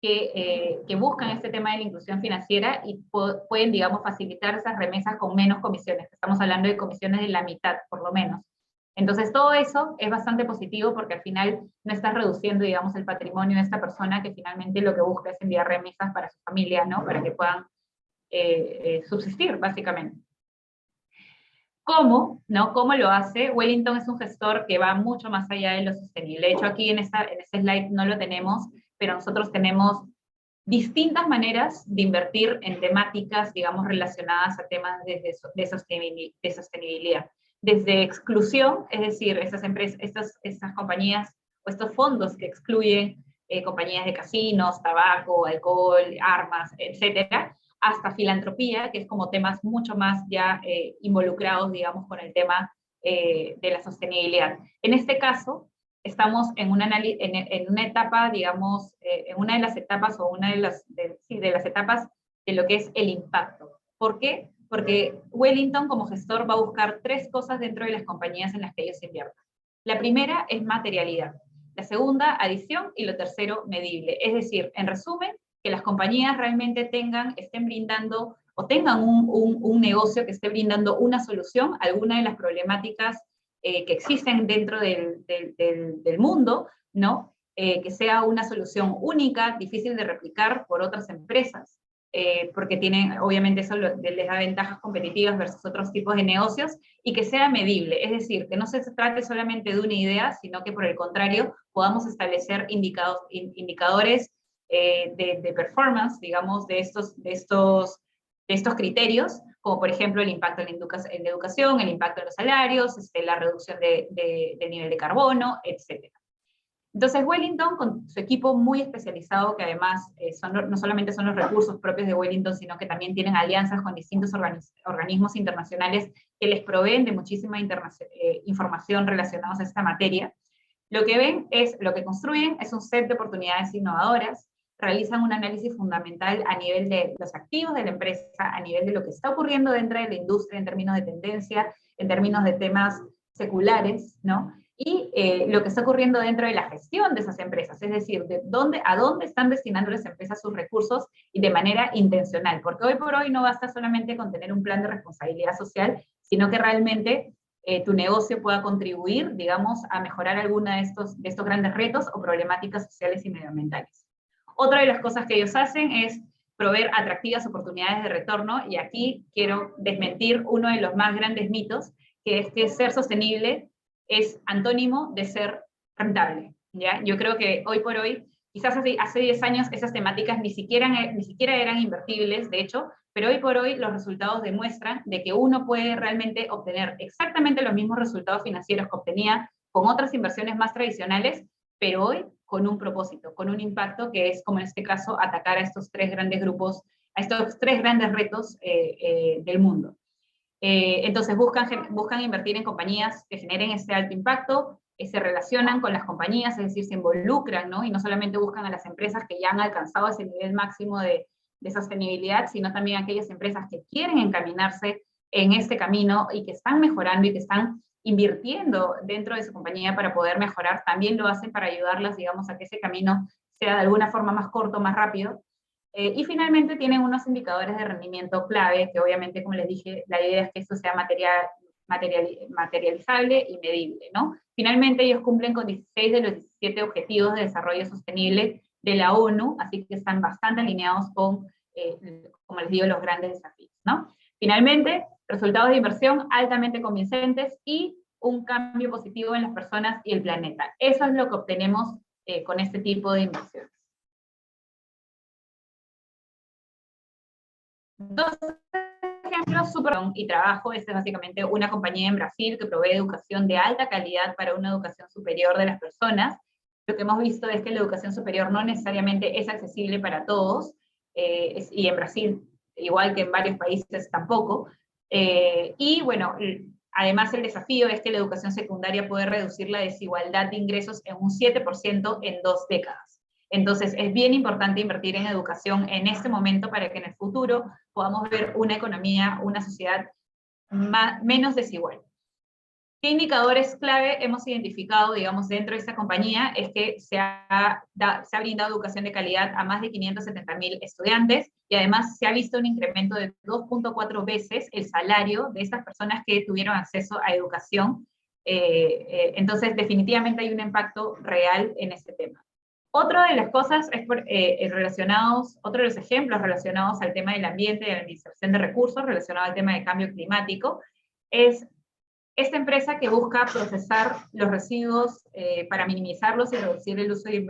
[SPEAKER 3] que buscan este tema de la inclusión financiera y pueden, digamos, facilitar esas remesas con menos comisiones. Estamos hablando de comisiones de la mitad, por lo menos. Entonces, todo eso es bastante positivo porque al final no estás reduciendo, digamos, el patrimonio de esta persona que finalmente lo que busca es enviar remesas para su familia, ¿no? Para que puedan subsistir, básicamente. ¿Cómo? ¿No? ¿Cómo lo hace? Wellington es un gestor que va mucho más allá de lo sostenible. De hecho, aquí en este slide no lo tenemos, pero nosotros tenemos distintas maneras de invertir en temáticas, digamos, relacionadas a temas de sostenibilidad. Desde exclusión, es decir, estas compañías o estos fondos que excluyen compañías de casinos, tabaco, alcohol, armas, etcétera, hasta filantropía, que es como temas mucho más ya involucrados, digamos, con el tema de la sostenibilidad. En este caso, estamos en una etapa, digamos, en una de las etapas o una de las etapas de lo que es el impacto. ¿Por qué? Porque Wellington como gestor va a buscar tres cosas dentro de las compañías en las que ellos invierten. La primera es materialidad, la segunda adición y lo tercero medible. Es decir, en resumen, que las compañías realmente estén brindando o tengan un negocio que esté brindando una solución a alguna de las problemáticas que existen dentro del mundo, ¿no? Que sea una solución única, difícil de replicar por otras empresas, porque tienen, obviamente eso les da ventajas competitivas versus otros tipos de negocios, y que sea medible, es decir, que no se trate solamente de una idea, sino que por el contrario podamos establecer indicadores de performance, digamos, de estos criterios, como por ejemplo el impacto en la educación, el impacto en los salarios, la reducción del nivel de carbono, etc. Entonces Wellington, con su equipo muy especializado, que además no solamente son los recursos propios de Wellington, sino que también tienen alianzas con distintos organismos internacionales que les proveen de muchísima información relacionada a esta materia, lo que construyen es un set de oportunidades innovadoras, realizan un análisis fundamental a nivel de los activos de la empresa, a nivel de lo que está ocurriendo dentro de la industria en términos de tendencia, en términos de temas seculares, ¿no? Y lo que está ocurriendo dentro de la gestión de esas empresas, es decir, a dónde están destinando las empresas sus recursos y de manera intencional, porque hoy por hoy no basta solamente con tener un plan de responsabilidad social, sino que realmente tu negocio pueda contribuir, digamos, a mejorar alguna de estos grandes retos o problemáticas sociales y medioambientales. Otra de las cosas que ellos hacen es proveer atractivas oportunidades de retorno, y aquí quiero desmentir uno de los más grandes mitos, que es que ser sostenible es antónimo de ser rentable, ¿ya? Yo creo que hoy por hoy, quizás hace 10 años esas temáticas ni siquiera eran invertibles, de hecho, pero hoy por hoy los resultados demuestran de que uno puede realmente obtener exactamente los mismos resultados financieros que obtenía con otras inversiones más tradicionales, pero hoy con un propósito, con un impacto que es, como en este caso, atacar a estos tres grandes grupos, a estos tres grandes retos del mundo. Entonces buscan invertir en compañías que generen este alto impacto, se relacionan con las compañías, es decir, se involucran, ¿no? Y no solamente buscan a las empresas que ya han alcanzado ese nivel máximo de sostenibilidad, sino también aquellas empresas que quieren encaminarse en este camino y que están mejorando y que están invirtiendo dentro de su compañía para poder mejorar, también lo hacen para ayudarlas, digamos, a que ese camino sea de alguna forma más corto, más rápido. Y finalmente tienen unos indicadores de rendimiento clave, que obviamente, como les dije, la idea es que esto sea materializable y medible, ¿no? Finalmente ellos cumplen con 16 de los 17 objetivos de desarrollo sostenible de la ONU, así que están bastante alineados con, como les digo, los grandes desafíos, ¿no? Finalmente, resultados de inversión altamente convincentes y un cambio positivo en las personas y el planeta. Eso es lo que obtenemos con este tipo de inversiones. Dos ejemplos súper y trabajo. Esta es básicamente una compañía en Brasil que provee educación de alta calidad para una educación superior de las personas. Lo que hemos visto es que la educación superior no necesariamente es accesible para todos, y en Brasil, igual que en varios países, tampoco. Y bueno, además el desafío es que la educación secundaria puede reducir la desigualdad de ingresos en un 7% en 2 décadas. Entonces es bien importante invertir en educación en este momento para que en el futuro podamos ver una economía, una sociedad menos desigual. ¿Qué indicadores clave hemos identificado, digamos, dentro de esta compañía? Es que se ha brindado educación de calidad a más de 570.000 estudiantes, y además se ha visto un incremento de 2.4 veces el salario de estas personas que tuvieron acceso a educación. Entonces, definitivamente hay un impacto real en este tema. Otra de las cosas es otro de los ejemplos relacionados al tema del ambiente y de la administración de recursos, relacionado al tema del cambio climático, es esta empresa que busca procesar los residuos para minimizarlos y reducir el uso de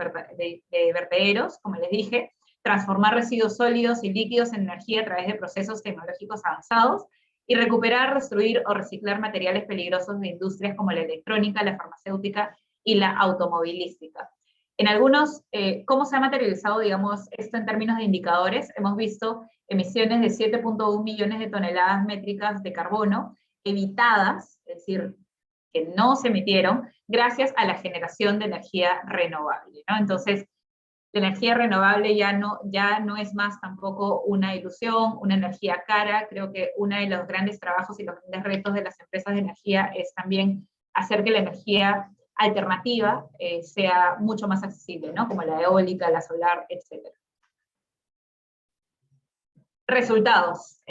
[SPEAKER 3] vertederos, como les dije, transformar residuos sólidos y líquidos en energía a través de procesos tecnológicos avanzados, y recuperar, destruir o reciclar materiales peligrosos de industrias como la electrónica, la farmacéutica y la automovilística. En algunos, ¿cómo se ha materializado, digamos, esto en términos de indicadores? Hemos visto emisiones de 7.1 millones de toneladas métricas de carbono evitadas, es decir, que no se emitieron, gracias a la generación de energía renovable, ¿no? Entonces, la energía renovable ya no es más tampoco una ilusión, una energía cara. Creo que uno de los grandes trabajos y los grandes retos de las empresas de energía es también hacer que la energía alternativa sea mucho más accesible, ¿no? Como la eólica, la solar, etc. Resultados.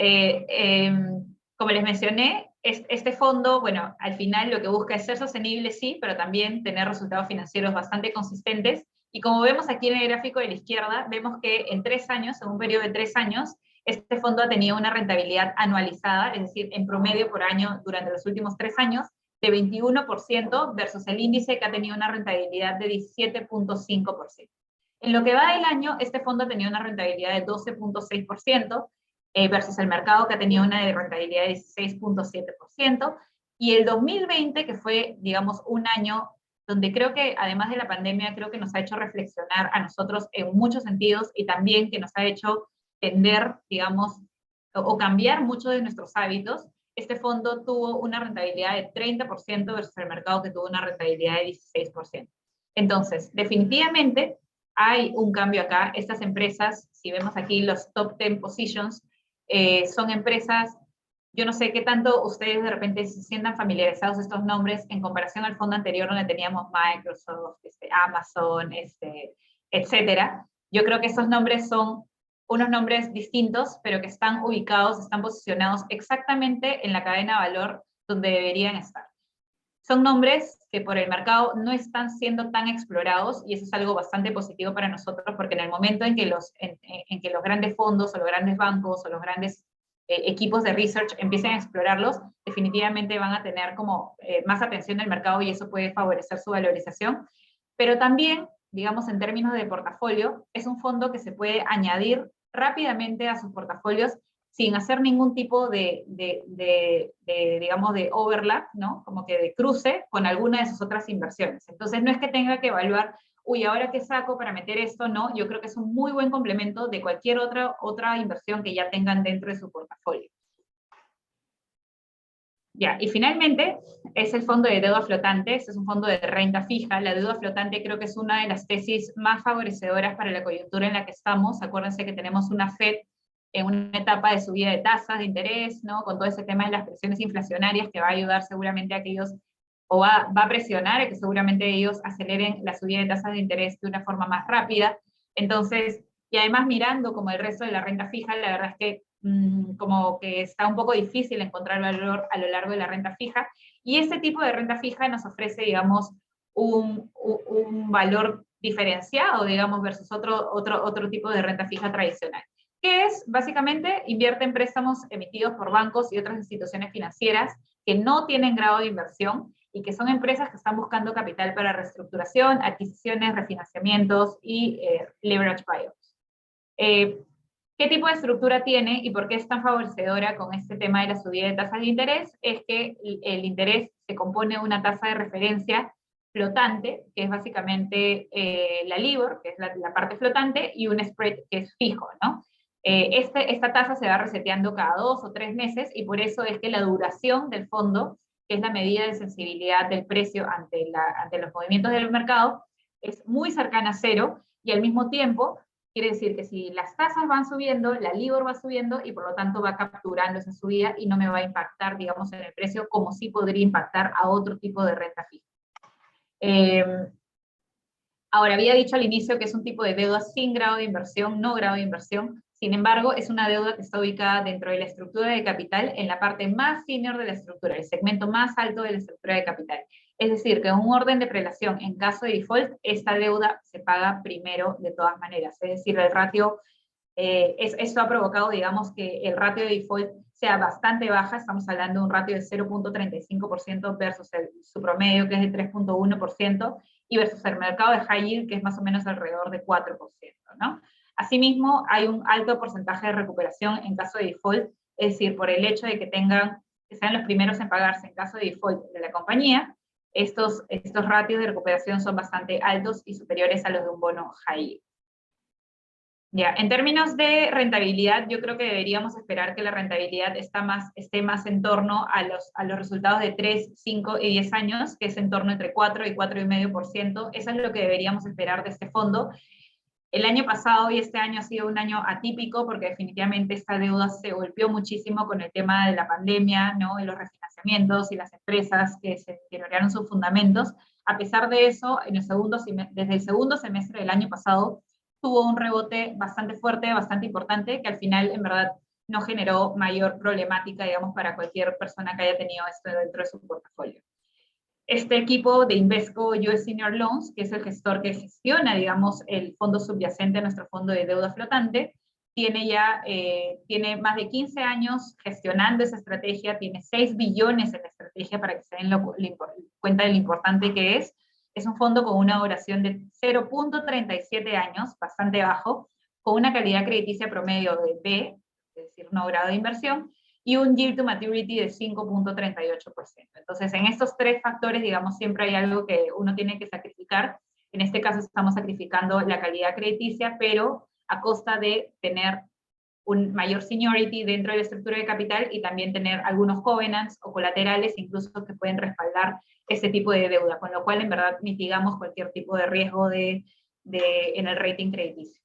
[SPEAKER 3] Como les mencioné, este fondo, bueno, al final lo que busca es ser sostenible, sí, pero también tener resultados financieros bastante consistentes. Y como vemos aquí en el gráfico de la izquierda, vemos que en 3 años, en un periodo de 3 años, este fondo ha tenido una rentabilidad anualizada, es decir, en promedio por año durante los últimos 3 años, de 21% versus el índice que ha tenido una rentabilidad de 17.5%. En lo que va del año, este fondo ha tenido una rentabilidad de 12.6%, versus el mercado que ha tenido una rentabilidad de 16.7%, y el 2020, que fue, digamos, un año donde creo que, además de la pandemia, creo que nos ha hecho reflexionar a nosotros en muchos sentidos, y también que nos ha hecho tender, digamos, o cambiar muchos de nuestros hábitos. Este fondo tuvo una rentabilidad de 30% versus el mercado que tuvo una rentabilidad de 16%. Entonces, definitivamente hay un cambio acá. Estas empresas, si vemos aquí los top 10 positions, son empresas, yo no sé qué tanto ustedes de repente se sientan familiarizados estos nombres en comparación al fondo anterior donde teníamos Microsoft, Amazon, etcétera. Yo creo que esos nombres son unos nombres distintos, pero que están ubicados, están posicionados exactamente en la cadena de valor donde deberían estar. Son nombres que por el mercado no están siendo tan explorados, y eso es algo bastante positivo para nosotros, porque en el momento en que los grandes fondos o los grandes bancos o los grandes equipos de research empiecen a explorarlos, definitivamente van a tener como más atención del mercado, y eso puede favorecer su valorización. Pero también, digamos, en términos de portafolio, es un fondo que se puede añadir rápidamente a sus portafolios sin hacer ningún tipo digamos, de overlap, ¿no? Como que de cruce con alguna de sus otras inversiones. Entonces no es que tenga que evaluar, uy, ¿ahora qué saco para meter esto? No, yo creo que es un muy buen complemento de cualquier otra inversión que ya tengan dentro de su portafolio. Ya, y finalmente es el fondo de deuda flotante. Este es un fondo de renta fija. La deuda flotante creo que es una de las tesis más favorecedoras para la coyuntura en la que estamos. Acuérdense que tenemos una Fed en una etapa de subida de tasas de interés, ¿no? Con todo ese tema de las presiones inflacionarias, que va a ayudar seguramente a que ellos, o va a presionar a que seguramente ellos aceleren la subida de tasas de interés de una forma más rápida. Entonces, y además mirando como el resto de la renta fija, la verdad es que como que está un poco difícil encontrar valor a lo largo de la renta fija, y este tipo de renta fija nos ofrece, digamos, un valor diferenciado, digamos, versus otro tipo de renta fija tradicional. ¿Qué es? Básicamente invierte en préstamos emitidos por bancos y otras instituciones financieras que no tienen grado de inversión y que son empresas que están buscando capital para reestructuración, adquisiciones, refinanciamientos y leverage buyouts. ¿Qué tipo de estructura tiene y por qué es tan favorecedora con este tema de la subida de tasas de interés? Es que el interés se compone de una tasa de referencia flotante, que es básicamente la LIBOR, que es la parte flotante, y un spread que es fijo, ¿no? Esta tasa se va reseteando cada 2 o 3 meses y por eso es que la duración del fondo, que es la medida de sensibilidad del precio ante los movimientos del mercado, es muy cercana a cero y al mismo tiempo quiere decir que si las tasas van subiendo, la LIBOR va subiendo y por lo tanto va capturando esa subida y no me va a impactar, digamos, en el precio como sí podría impactar a otro tipo de renta fija. Ahora, había dicho al inicio que es un tipo de deuda sin grado de inversión, no grado de inversión. Sin embargo, es una deuda que está ubicada dentro de la estructura de capital en la parte más senior de la estructura, el segmento más alto de la estructura de capital. Es decir, que en un orden de prelación, en caso de default, esta deuda se paga primero de todas maneras. Es decir, el ratio, esto ha provocado, digamos, que el ratio de default sea bastante baja. Estamos hablando de un ratio de 0.35% versus su promedio, que es de 3.1%, y versus el mercado de high yield, que es más o menos alrededor de 4%, ¿no? Asimismo, hay un alto porcentaje de recuperación en caso de default, es decir, por el hecho de que sean los primeros en pagarse en caso de default de la compañía, estos ratios de recuperación son bastante altos y superiores a los de un bono high yield. Ya, en términos de rentabilidad, yo creo que deberíamos esperar que la rentabilidad esté más en torno a los resultados de 3, 5 y 10 años, que es en torno entre 4 y 4,5%. Eso es lo que deberíamos esperar de este fondo. El año pasado y este año ha sido un año atípico porque definitivamente esta deuda se golpeó muchísimo con el tema de la pandemia, ¿no? Y los refinanciamientos y las empresas que se deterioraron sus fundamentos. A pesar de eso, desde el segundo semestre del año pasado, tuvo un rebote bastante fuerte, bastante importante, que al final, en verdad, no generó mayor problemática, digamos, para cualquier persona que haya tenido esto dentro de su portafolio. Este equipo de Invesco US Senior Loans, que es el gestor que gestiona, digamos, el fondo subyacente a nuestro fondo de deuda flotante, tiene más de 15 años gestionando esa estrategia, tiene 6 billones en la estrategia para que se den cuenta de lo importante que es. Es un fondo con una duración de 0.37 años, bastante bajo, con una calidad crediticia promedio de B, es decir, no grado de inversión, y un yield to maturity de 5.38%. Entonces, en estos 3 factores, digamos, siempre hay algo que uno tiene que sacrificar. En este caso estamos sacrificando la calidad crediticia, pero a costa de tener un mayor seniority dentro de la estructura de capital y también tener algunos covenants o colaterales incluso que pueden respaldar ese tipo de deuda, con lo cual en verdad mitigamos cualquier tipo de riesgo en el rating crediticio.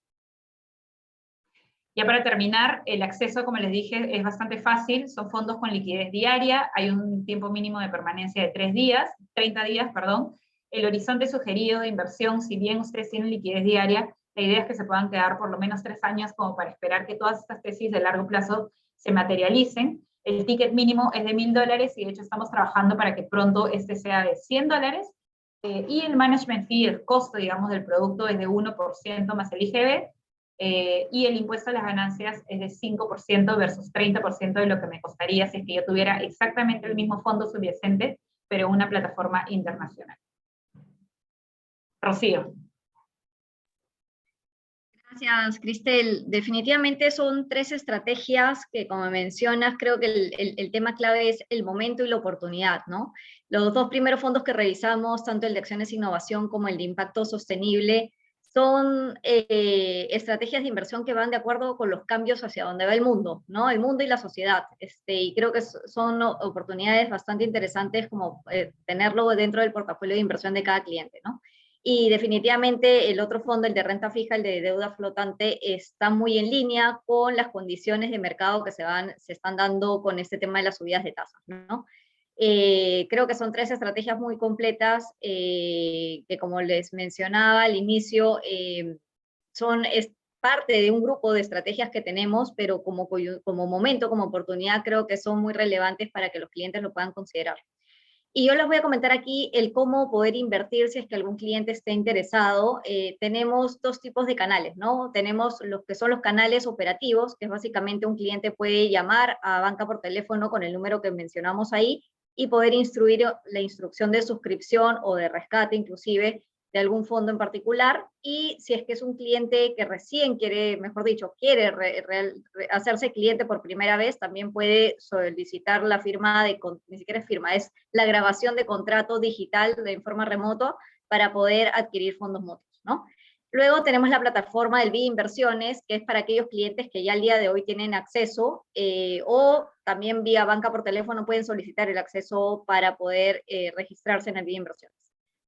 [SPEAKER 3] Ya para terminar, el acceso, como les dije, es bastante fácil, son fondos con liquidez diaria, hay un tiempo mínimo de permanencia de 30 días, perdón. El horizonte sugerido de inversión, si bien ustedes tienen liquidez diaria, la idea es que se puedan quedar por lo menos 3 años como para esperar que todas estas tesis de largo plazo se materialicen. El ticket mínimo es de $1,000 y de hecho estamos trabajando para que pronto este sea de $100. Y el management fee, el costo, digamos, del producto es de 1% más el IGB, y el impuesto a las ganancias es de 5% versus 30% de lo que me costaría si es que yo tuviera exactamente el mismo fondo subyacente, pero en una plataforma internacional. Rocío.
[SPEAKER 2] Gracias, Cristel. Definitivamente son 3 estrategias que, como mencionas, creo que el tema clave es el momento y la oportunidad, ¿no? Los 2 primeros fondos que revisamos, tanto el de acciones e innovación como el de impacto sostenible, son estrategias de inversión que van de acuerdo con los cambios hacia donde va el mundo, ¿no? El mundo y la sociedad. Y creo que son oportunidades bastante interesantes como tenerlo dentro del portafolio de inversión de cada cliente, ¿no? Y definitivamente el otro fondo, el de renta fija, el de deuda flotante, está muy en línea con las condiciones de mercado que se están dando con este tema de las subidas de tasas, ¿no? Creo que son 3 estrategias muy completas que, como les mencionaba al inicio, es parte de un grupo de estrategias que tenemos, pero como momento, como oportunidad, creo que son muy relevantes para que los clientes lo puedan considerar. Y yo les voy a comentar aquí el cómo poder invertir si es que algún cliente esté interesado. Tenemos dos tipos de canales, ¿no? Tenemos los que son los canales operativos, que es básicamente un cliente puede llamar a banca por teléfono con el número que mencionamos ahí y poder instruir la instrucción de suscripción o de rescate inclusive de algún fondo en particular, y si es que es un cliente que recién quiere, mejor dicho, quiere hacerse cliente por primera vez, también puede solicitar la firma ni siquiera es firma, es la grabación de contrato digital en forma remoto para poder adquirir fondos mutuos, ¿no? Luego tenemos la plataforma del BI Inversiones, que es para aquellos clientes que ya al día de hoy tienen acceso, o también vía banca por teléfono pueden solicitar el acceso para poder registrarse en el BI Inversiones.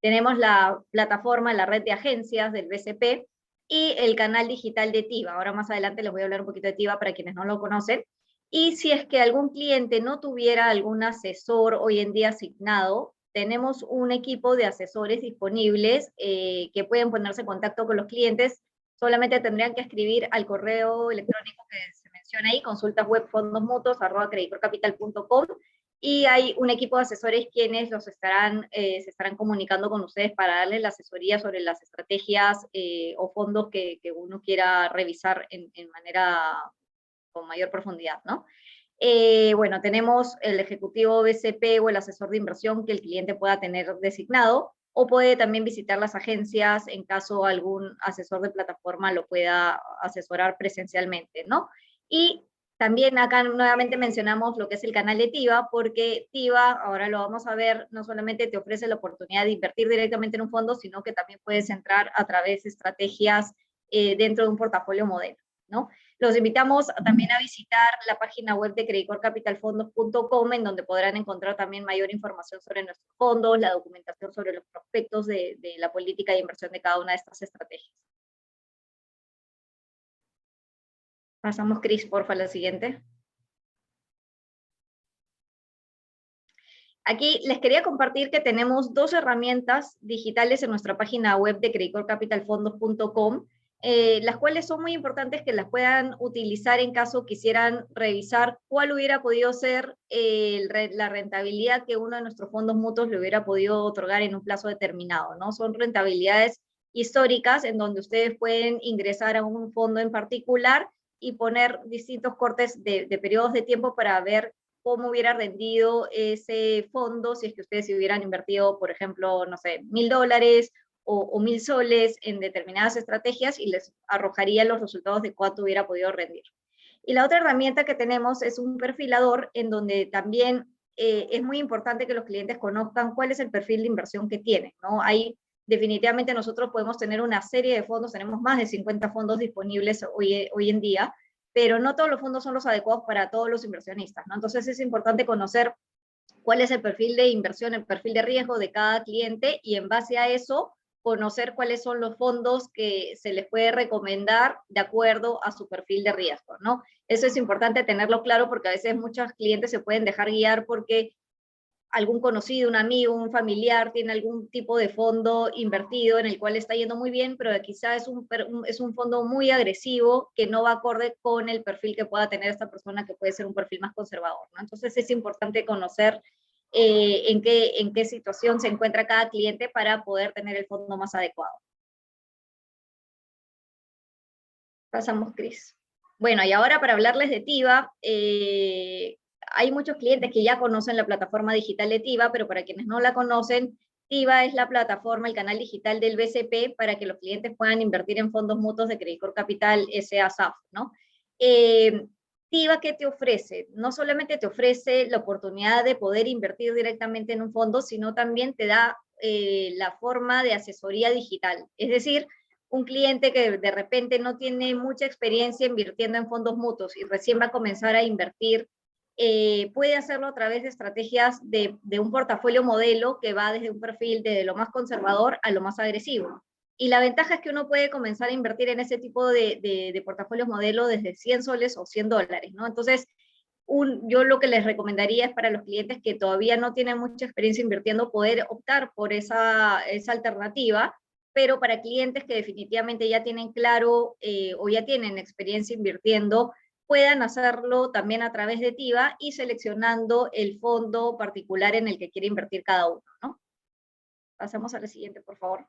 [SPEAKER 2] Tenemos la plataforma, la red de agencias del BCP y el canal digital de TIVA. Ahora más adelante les voy a hablar un poquito de TIVA para quienes no lo conocen. Y si es que algún cliente no tuviera algún asesor hoy en día asignado, tenemos un equipo de asesores disponibles que pueden ponerse en contacto con los clientes. Solamente tendrían que escribir al correo electrónico que se menciona ahí, consultaswebfondosmutuos@credicorcapital.com, y hay un equipo de asesores quienes se estarán comunicando con ustedes para darles la asesoría sobre las estrategias o fondos que uno quiera revisar en manera con mayor profundidad, ¿no? Bueno, tenemos el ejecutivo BCP o el asesor de inversión que el cliente pueda tener designado, o puede también visitar las agencias en caso algún asesor de plataforma lo pueda asesorar presencialmente, ¿no? Y también acá nuevamente mencionamos lo que es el canal de TIVA, porque TIVA, ahora lo vamos a ver, no solamente te ofrece la oportunidad de invertir directamente en un fondo, sino que también puedes entrar a través de estrategias dentro de un portafolio modelo, ¿no? Los invitamos también a visitar la página web de credicorcapitalfondos.com, en donde podrán encontrar también mayor información sobre nuestros fondos, la documentación sobre los prospectos de la política de inversión de cada una de estas estrategias. Pasamos, Cris, porfa, a la siguiente. Aquí les quería compartir que tenemos dos herramientas digitales en nuestra página web de credicorcapitalfondos.com, las cuales son muy importantes que las puedan utilizar en caso quisieran revisar cuál hubiera podido ser la rentabilidad que uno de nuestros fondos mutuos le hubiera podido otorgar en un plazo determinado, ¿no? Son rentabilidades históricas en donde ustedes pueden ingresar a un fondo en particular y poner distintos cortes de periodos de tiempo para ver cómo hubiera rendido ese fondo si es que ustedes hubieran invertido, por ejemplo, no sé, $1.000 o 1.000 soles en determinadas estrategias, y les arrojaría los resultados de cuánto hubiera podido rendir. Y la otra herramienta que tenemos es un perfilador, en donde también es muy importante que los clientes conozcan cuál es el perfil de inversión que tienen, ¿no? Ahí definitivamente nosotros podemos tener una serie de fondos, tenemos más de 50 fondos disponibles hoy en día, pero no todos los fondos son los adecuados para todos los inversionistas, ¿no? Entonces es importante conocer cuál es el perfil de inversión, el perfil de riesgo de cada cliente, y en base a eso conocer cuáles son los fondos que se les puede recomendar de acuerdo a su perfil de riesgo, ¿no? Eso es importante tenerlo claro, porque a veces muchos clientes se pueden dejar guiar porque algún conocido, un amigo, un familiar tiene algún tipo de fondo invertido en el cual está yendo muy bien, pero quizá es un fondo muy agresivo que no va acorde con el perfil que pueda tener esta persona, que puede ser un perfil más conservador, ¿no? Entonces es importante conocer en qué situación se encuentra cada cliente para poder tener el fondo más adecuado. Pasamos, Cris. Bueno, y ahora para hablarles de TIVA, hay muchos clientes que ya conocen la plataforma digital de TIVA, pero para quienes no la conocen, TIVA es la plataforma, el canal digital del BCP para que los clientes puedan invertir en fondos mutuos de Credicor Capital S.A.S.A.F., ¿no? TIVA, ¿qué te ofrece? No solamente te ofrece la oportunidad de poder invertir directamente en un fondo, sino también te da la forma de asesoría digital. Es decir, un cliente que de repente no tiene mucha experiencia invirtiendo en fondos mutuos y recién va a comenzar a invertir, puede hacerlo a través de estrategias de un portafolio modelo que va desde un perfil de lo más conservador a lo más agresivo. Y la ventaja es que uno puede comenzar a invertir en ese tipo de portafolios modelo desde 100 soles o $100, ¿no? Entonces, yo lo que les recomendaría es para los clientes que todavía no tienen mucha experiencia invirtiendo, poder optar por esa alternativa, pero para clientes que definitivamente ya tienen claro o ya tienen experiencia invirtiendo, puedan hacerlo también a través de TIVA y seleccionando el fondo particular en el que quiere invertir cada uno, ¿no? Pasamos a la siguiente, por favor.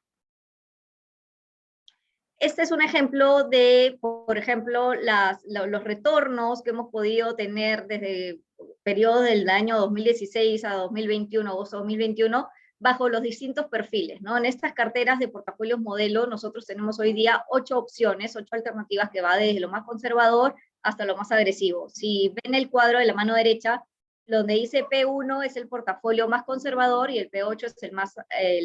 [SPEAKER 2] Este es un ejemplo de, por ejemplo, los retornos que hemos podido tener desde periodos del año 2016 a 2021, agosto 2021, bajo los distintos perfiles, ¿no? En estas carteras de portafolios modelo, nosotros tenemos hoy día 8 opciones, 8 alternativas que va desde lo más conservador hasta lo más agresivo. Si ven el cuadro de la mano derecha, donde dice P1 es el portafolio más conservador y el P8 es el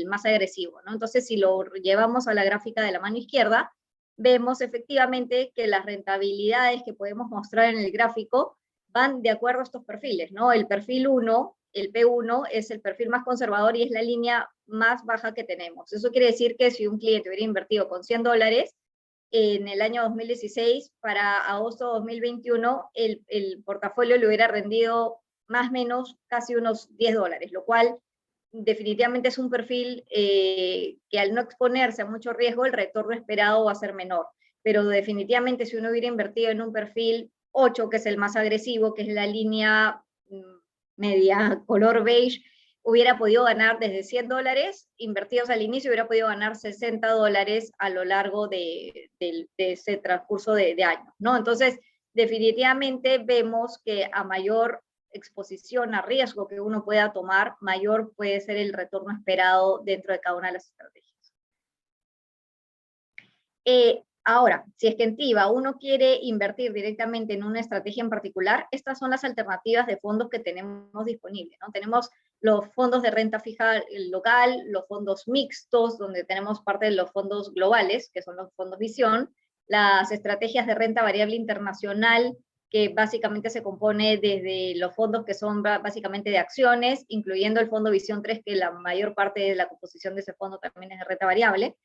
[SPEAKER 2] más agresivo, ¿no? Entonces, si lo llevamos a la gráfica de la mano izquierda, vemos efectivamente que las rentabilidades que podemos mostrar en el gráfico van de acuerdo a estos perfiles, ¿no? El perfil 1, el P1, es el perfil más conservador y es la línea más baja que tenemos. Eso quiere decir que si un cliente hubiera invertido con $100 en el año 2016, para agosto de 2021, el portafolio le hubiera rendido más o menos casi unos $10, lo cual definitivamente es un perfil que al no exponerse a mucho riesgo, el retorno esperado va a ser menor. Pero definitivamente si uno hubiera invertido en un perfil 8, que es el más agresivo, que es la línea media color beige, hubiera podido ganar desde $100 invertidos al inicio, hubiera podido ganar $60 a lo largo de ese transcurso de años, ¿no? Entonces, definitivamente vemos que a mayor exposición a riesgo que uno pueda tomar, mayor puede ser el retorno esperado dentro de cada una de las estrategias. Ahora, si es que en TIVA uno quiere invertir directamente en una estrategia en particular, estas son las alternativas de fondos que tenemos disponibles, ¿no? Tenemos los fondos de renta fija local, los fondos mixtos, donde tenemos parte de los fondos globales, que son los fondos Visión, las estrategias de renta variable internacional, que básicamente se compone desde los fondos que son básicamente de acciones, incluyendo el fondo Visión 3, que la mayor parte de la composición de ese fondo también es de renta variable.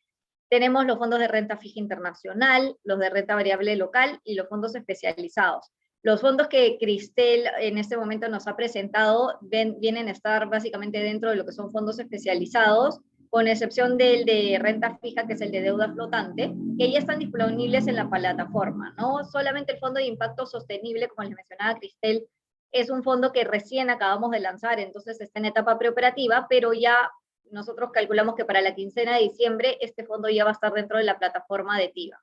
[SPEAKER 2] Tenemos los fondos de renta fija internacional, los de renta variable local y los fondos especializados. Los fondos que Cristel en este momento nos ha presentado vienen a estar básicamente dentro de lo que son fondos especializados, con excepción del de renta fija, que es el de deuda flotante, que ya están disponibles en la plataforma, ¿no? Solamente el fondo de impacto sostenible, como les mencionaba Cristel, es un fondo que recién acabamos de lanzar, entonces está en etapa preoperativa, pero ya nosotros calculamos que para la quincena de diciembre este fondo ya va a estar dentro de la plataforma de TIVA.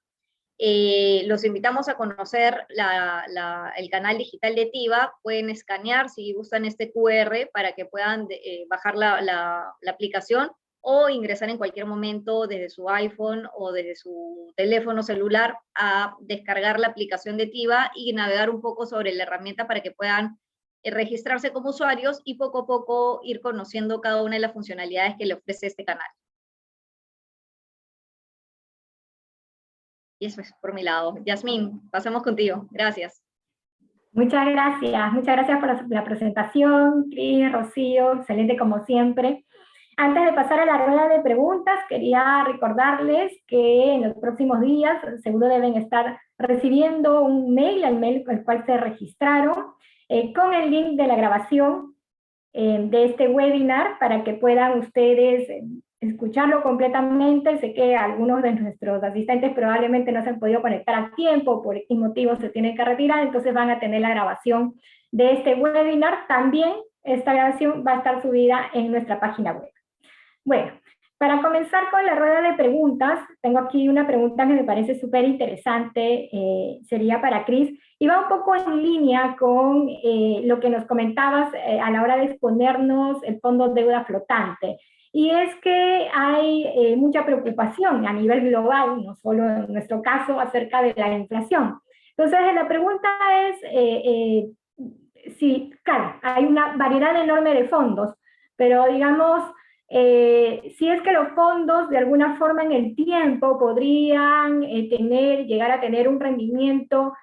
[SPEAKER 2] Los invitamos a conocer el canal digital de TIVA, pueden escanear si gustan este QR para que puedan bajar la aplicación o ingresar en cualquier momento desde su iPhone o desde su teléfono celular a descargar la aplicación de TIVA y navegar un poco sobre la herramienta para que puedan registrarse como usuarios y poco a poco ir conociendo cada una de las funcionalidades que le ofrece este canal. Y eso es por mi lado. Yasmín, pasamos contigo. Gracias.
[SPEAKER 1] Muchas gracias por la presentación, Cris, Rocío, excelente como siempre. Antes de pasar a la rueda de preguntas, quería recordarles que en los próximos días seguro deben estar recibiendo un mail, el mail con el cual se registraron, con el link de la grabación de este webinar para que puedan ustedes escucharlo completamente. Sé que algunos de nuestros asistentes probablemente no se han podido conectar a tiempo, por X motivos se tienen que retirar, entonces van a tener la grabación de este webinar. También esta grabación va a estar subida en nuestra página web. Bueno, para comenzar con la rueda de preguntas, tengo aquí una pregunta que me parece súper interesante, sería para Cris, y va un poco en línea con lo que nos comentabas a la hora de exponernos el fondo de deuda flotante. Y es que hay mucha preocupación a nivel global, no solo en nuestro caso, acerca de la inflación. Entonces, la pregunta es, sí, claro, hay una variedad enorme de fondos, pero digamos, si es que los fondos de alguna forma en el tiempo podrían llegar a tener un rendimiento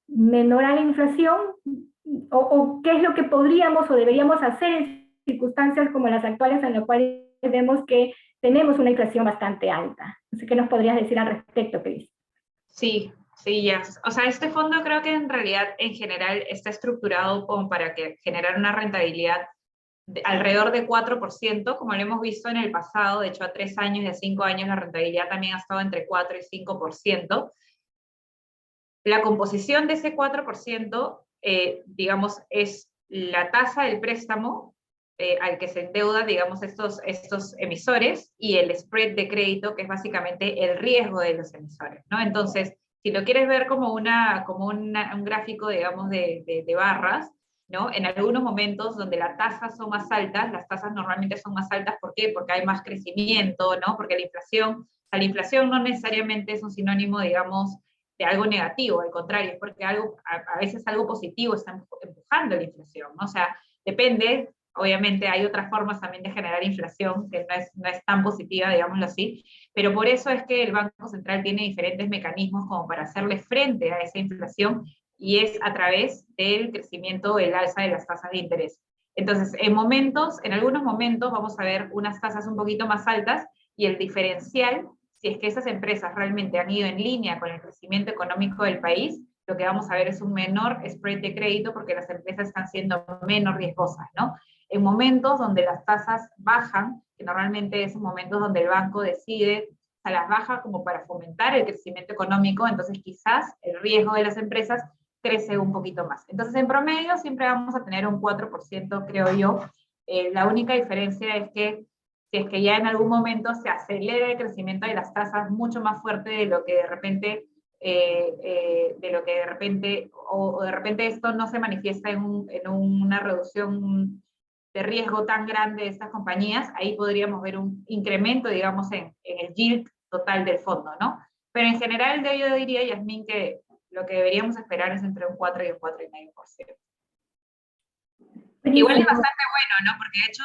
[SPEAKER 1] menor a la inflación, o qué es lo que podríamos o deberíamos hacer en circunstancias como las actuales en las cuales vemos que tenemos una inflación bastante alta. No sé qué nos podrías decir al respecto, Cris.
[SPEAKER 3] Sí, ya. O sea, este fondo creo que en realidad en general está estructurado como para generar una rentabilidad alrededor de 4%, como lo hemos visto en el pasado. De hecho, a 3 años y a 5 años la rentabilidad también ha estado entre 4 y 5%. La composición de ese 4%, digamos, es la tasa del préstamo al que se endeuda, digamos, estos emisores, y el spread de crédito, que es básicamente el riesgo de los emisores, ¿no? Entonces, si lo quieres ver como, un gráfico, digamos, de barras, ¿no? En algunos momentos donde las tasas son más altas, las tasas normalmente son más altas, ¿por qué? Porque hay más crecimiento, ¿no? Porque la inflación no necesariamente es un sinónimo, digamos, de algo negativo, al contrario, es porque a veces algo positivo está empujando la inflación, ¿no? O sea, depende, obviamente hay otras formas también de generar inflación, que no es tan positiva, digámoslo así, pero por eso es que el Banco Central tiene diferentes mecanismos como para hacerle frente a esa inflación, y es a través del crecimiento, el alza de las tasas de interés. Entonces, en algunos momentos vamos a ver unas tasas un poquito más altas, y el diferencial, si es que esas empresas realmente han ido en línea con el crecimiento económico del país, lo que vamos a ver es un menor spread de crédito, porque las empresas están siendo menos riesgosas, ¿no? En momentos donde las tasas bajan, que normalmente es un momento donde el banco decide, a las baja como para fomentar el crecimiento económico, entonces quizás el riesgo de las empresas crece un poquito más. Entonces, en promedio siempre vamos a tener un 4%, creo yo. La única diferencia es que si es que ya en algún momento se acelera el crecimiento de las tasas mucho más fuerte de lo que de repente, o de repente esto no se manifiesta en una reducción de riesgo tan grande de estas compañías, ahí podríamos ver un incremento, digamos, en el yield total del fondo, ¿no? Pero en general yo diría, Yasmín, que lo que deberíamos esperar es entre un 4 y un 4,5%. Igual es bastante bueno, ¿no? Porque de hecho,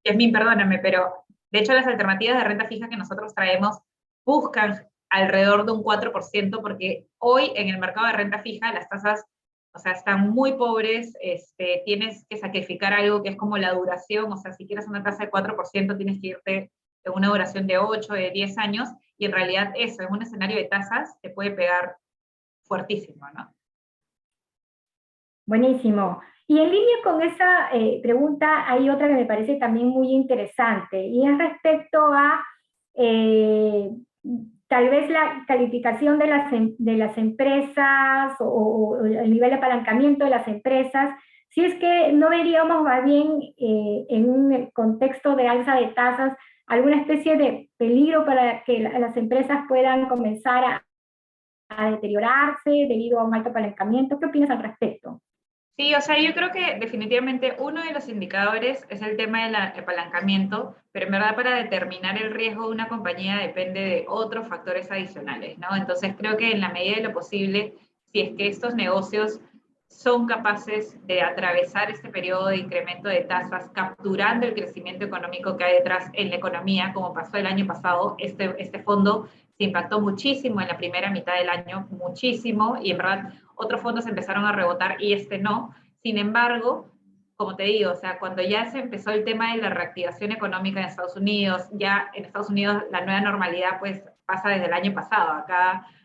[SPEAKER 3] Yasmín, perdóname, pero de hecho las alternativas de renta fija que nosotros traemos buscan alrededor de un 4%, porque hoy en el mercado de renta fija las tasas, o sea, están muy pobres, tienes que sacrificar algo que es como la duración, o sea, si quieres una tasa de 4% tienes que irte en una duración de 8, de 10 años, y en realidad eso, en un escenario de tasas, te puede pegar fuertísimo, ¿no?
[SPEAKER 1] Buenísimo. Y en línea con esa pregunta hay otra que me parece también muy interesante, y es respecto a tal vez la calificación de las empresas, o el nivel de apalancamiento de las empresas. Si es que no veríamos más bien en un contexto de alza de tasas alguna especie de peligro para que las empresas puedan comenzar a deteriorarse debido a un alto apalancamiento. ¿Qué opinas al respecto?
[SPEAKER 3] Sí, o sea, yo creo que definitivamente uno de los indicadores es el tema del apalancamiento, pero en verdad para determinar el riesgo de una compañía depende de otros factores adicionales, ¿no? Entonces creo que en la medida de lo posible, si es que estos negocios son capaces de atravesar este periodo de incremento de tasas, capturando el crecimiento económico que hay detrás en la economía, como pasó el año pasado, este fondo se impactó muchísimo en la primera mitad del año, muchísimo, y en verdad otros fondos empezaron a rebotar y este no. Sin embargo, como te digo, o sea, cuando ya se empezó el tema de la reactivación económica en Estados Unidos, ya en Estados Unidos la nueva normalidad pues pasa desde el año pasado.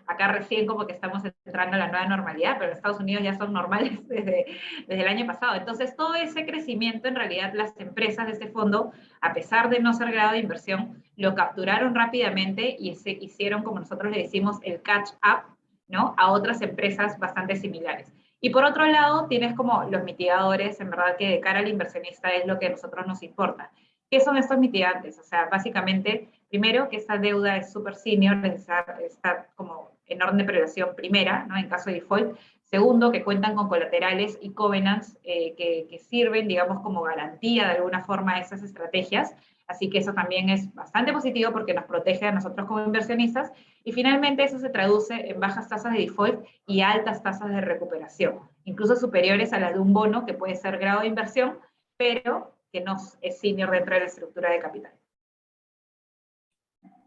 [SPEAKER 3] Acá recién como que estamos entrando a la nueva normalidad, pero en Estados Unidos ya son normales desde el año pasado. Entonces, todo ese crecimiento, en realidad, las empresas de este fondo, a pesar de no ser grado de inversión, lo capturaron rápidamente y se hicieron, como nosotros le decimos, el catch up, ¿no? A otras empresas bastante similares. Y por otro lado, tienes como los mitigadores, en verdad que de cara al inversionista es lo que a nosotros nos importa. ¿Qué son estos mitigantes? O sea, básicamente, primero, que esta deuda es súper senior, está como en orden de prelación primera, ¿no? En caso de default. Segundo, que cuentan con colaterales y covenants que sirven, digamos, como garantía de alguna forma a esas estrategias. Así que eso también es bastante positivo porque nos protege a nosotros como inversionistas. Y finalmente eso se traduce en bajas tasas de default y altas tasas de recuperación, incluso superiores a las de un bono que puede ser grado de inversión, pero que no es senior dentro de la estructura de capital.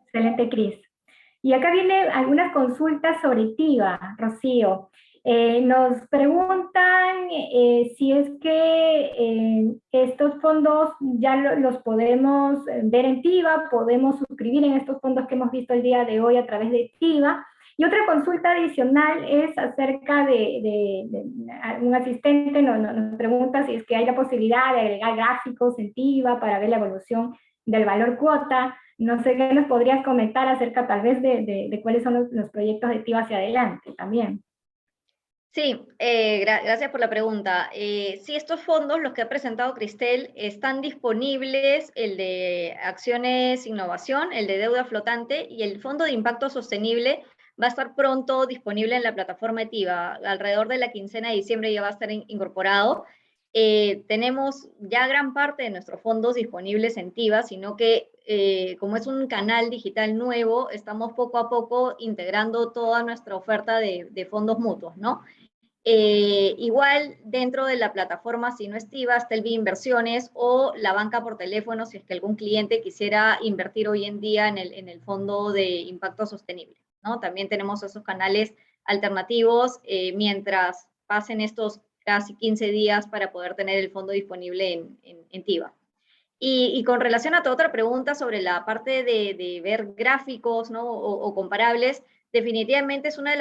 [SPEAKER 1] Excelente, Cris. Y acá vienen algunas consultas sobre TIVA, Rocío. Nos preguntan si es que estos fondos ya los podemos ver en TIVA, podemos suscribir en estos fondos que hemos visto el día de hoy a través de TIVA. Y otra consulta adicional es acerca de un asistente nos pregunta si es que hay la posibilidad de agregar gráficos en TIVA para ver la evolución del valor cuota. No sé qué nos podrías comentar acerca tal vez de cuáles son los proyectos de TIVA hacia adelante también.
[SPEAKER 2] Sí, gracias por la pregunta. Sí, estos fondos, los que ha presentado Cristel, están disponibles, el de acciones innovación, el de deuda flotante y el fondo de impacto sostenible va a estar pronto disponible en la plataforma ETIVA. Alrededor de la quincena de diciembre ya va a estar incorporado. Tenemos ya gran parte de nuestros fondos disponibles en TIVA, sino que como es un canal digital nuevo, estamos poco a poco integrando toda nuestra oferta de fondos mutuos, ¿no? Igual dentro de la plataforma, si no es TIVA, está el BI Inversiones o la banca por teléfono, si es que algún cliente quisiera invertir hoy en día en el fondo de impacto sostenible, ¿no? También tenemos esos canales alternativos mientras pasen estos casi 15 días para poder tener el fondo disponible en TIVA. Y con relación a tu otra pregunta sobre la parte de ver gráficos, ¿no? o comparables, definitivamente es una de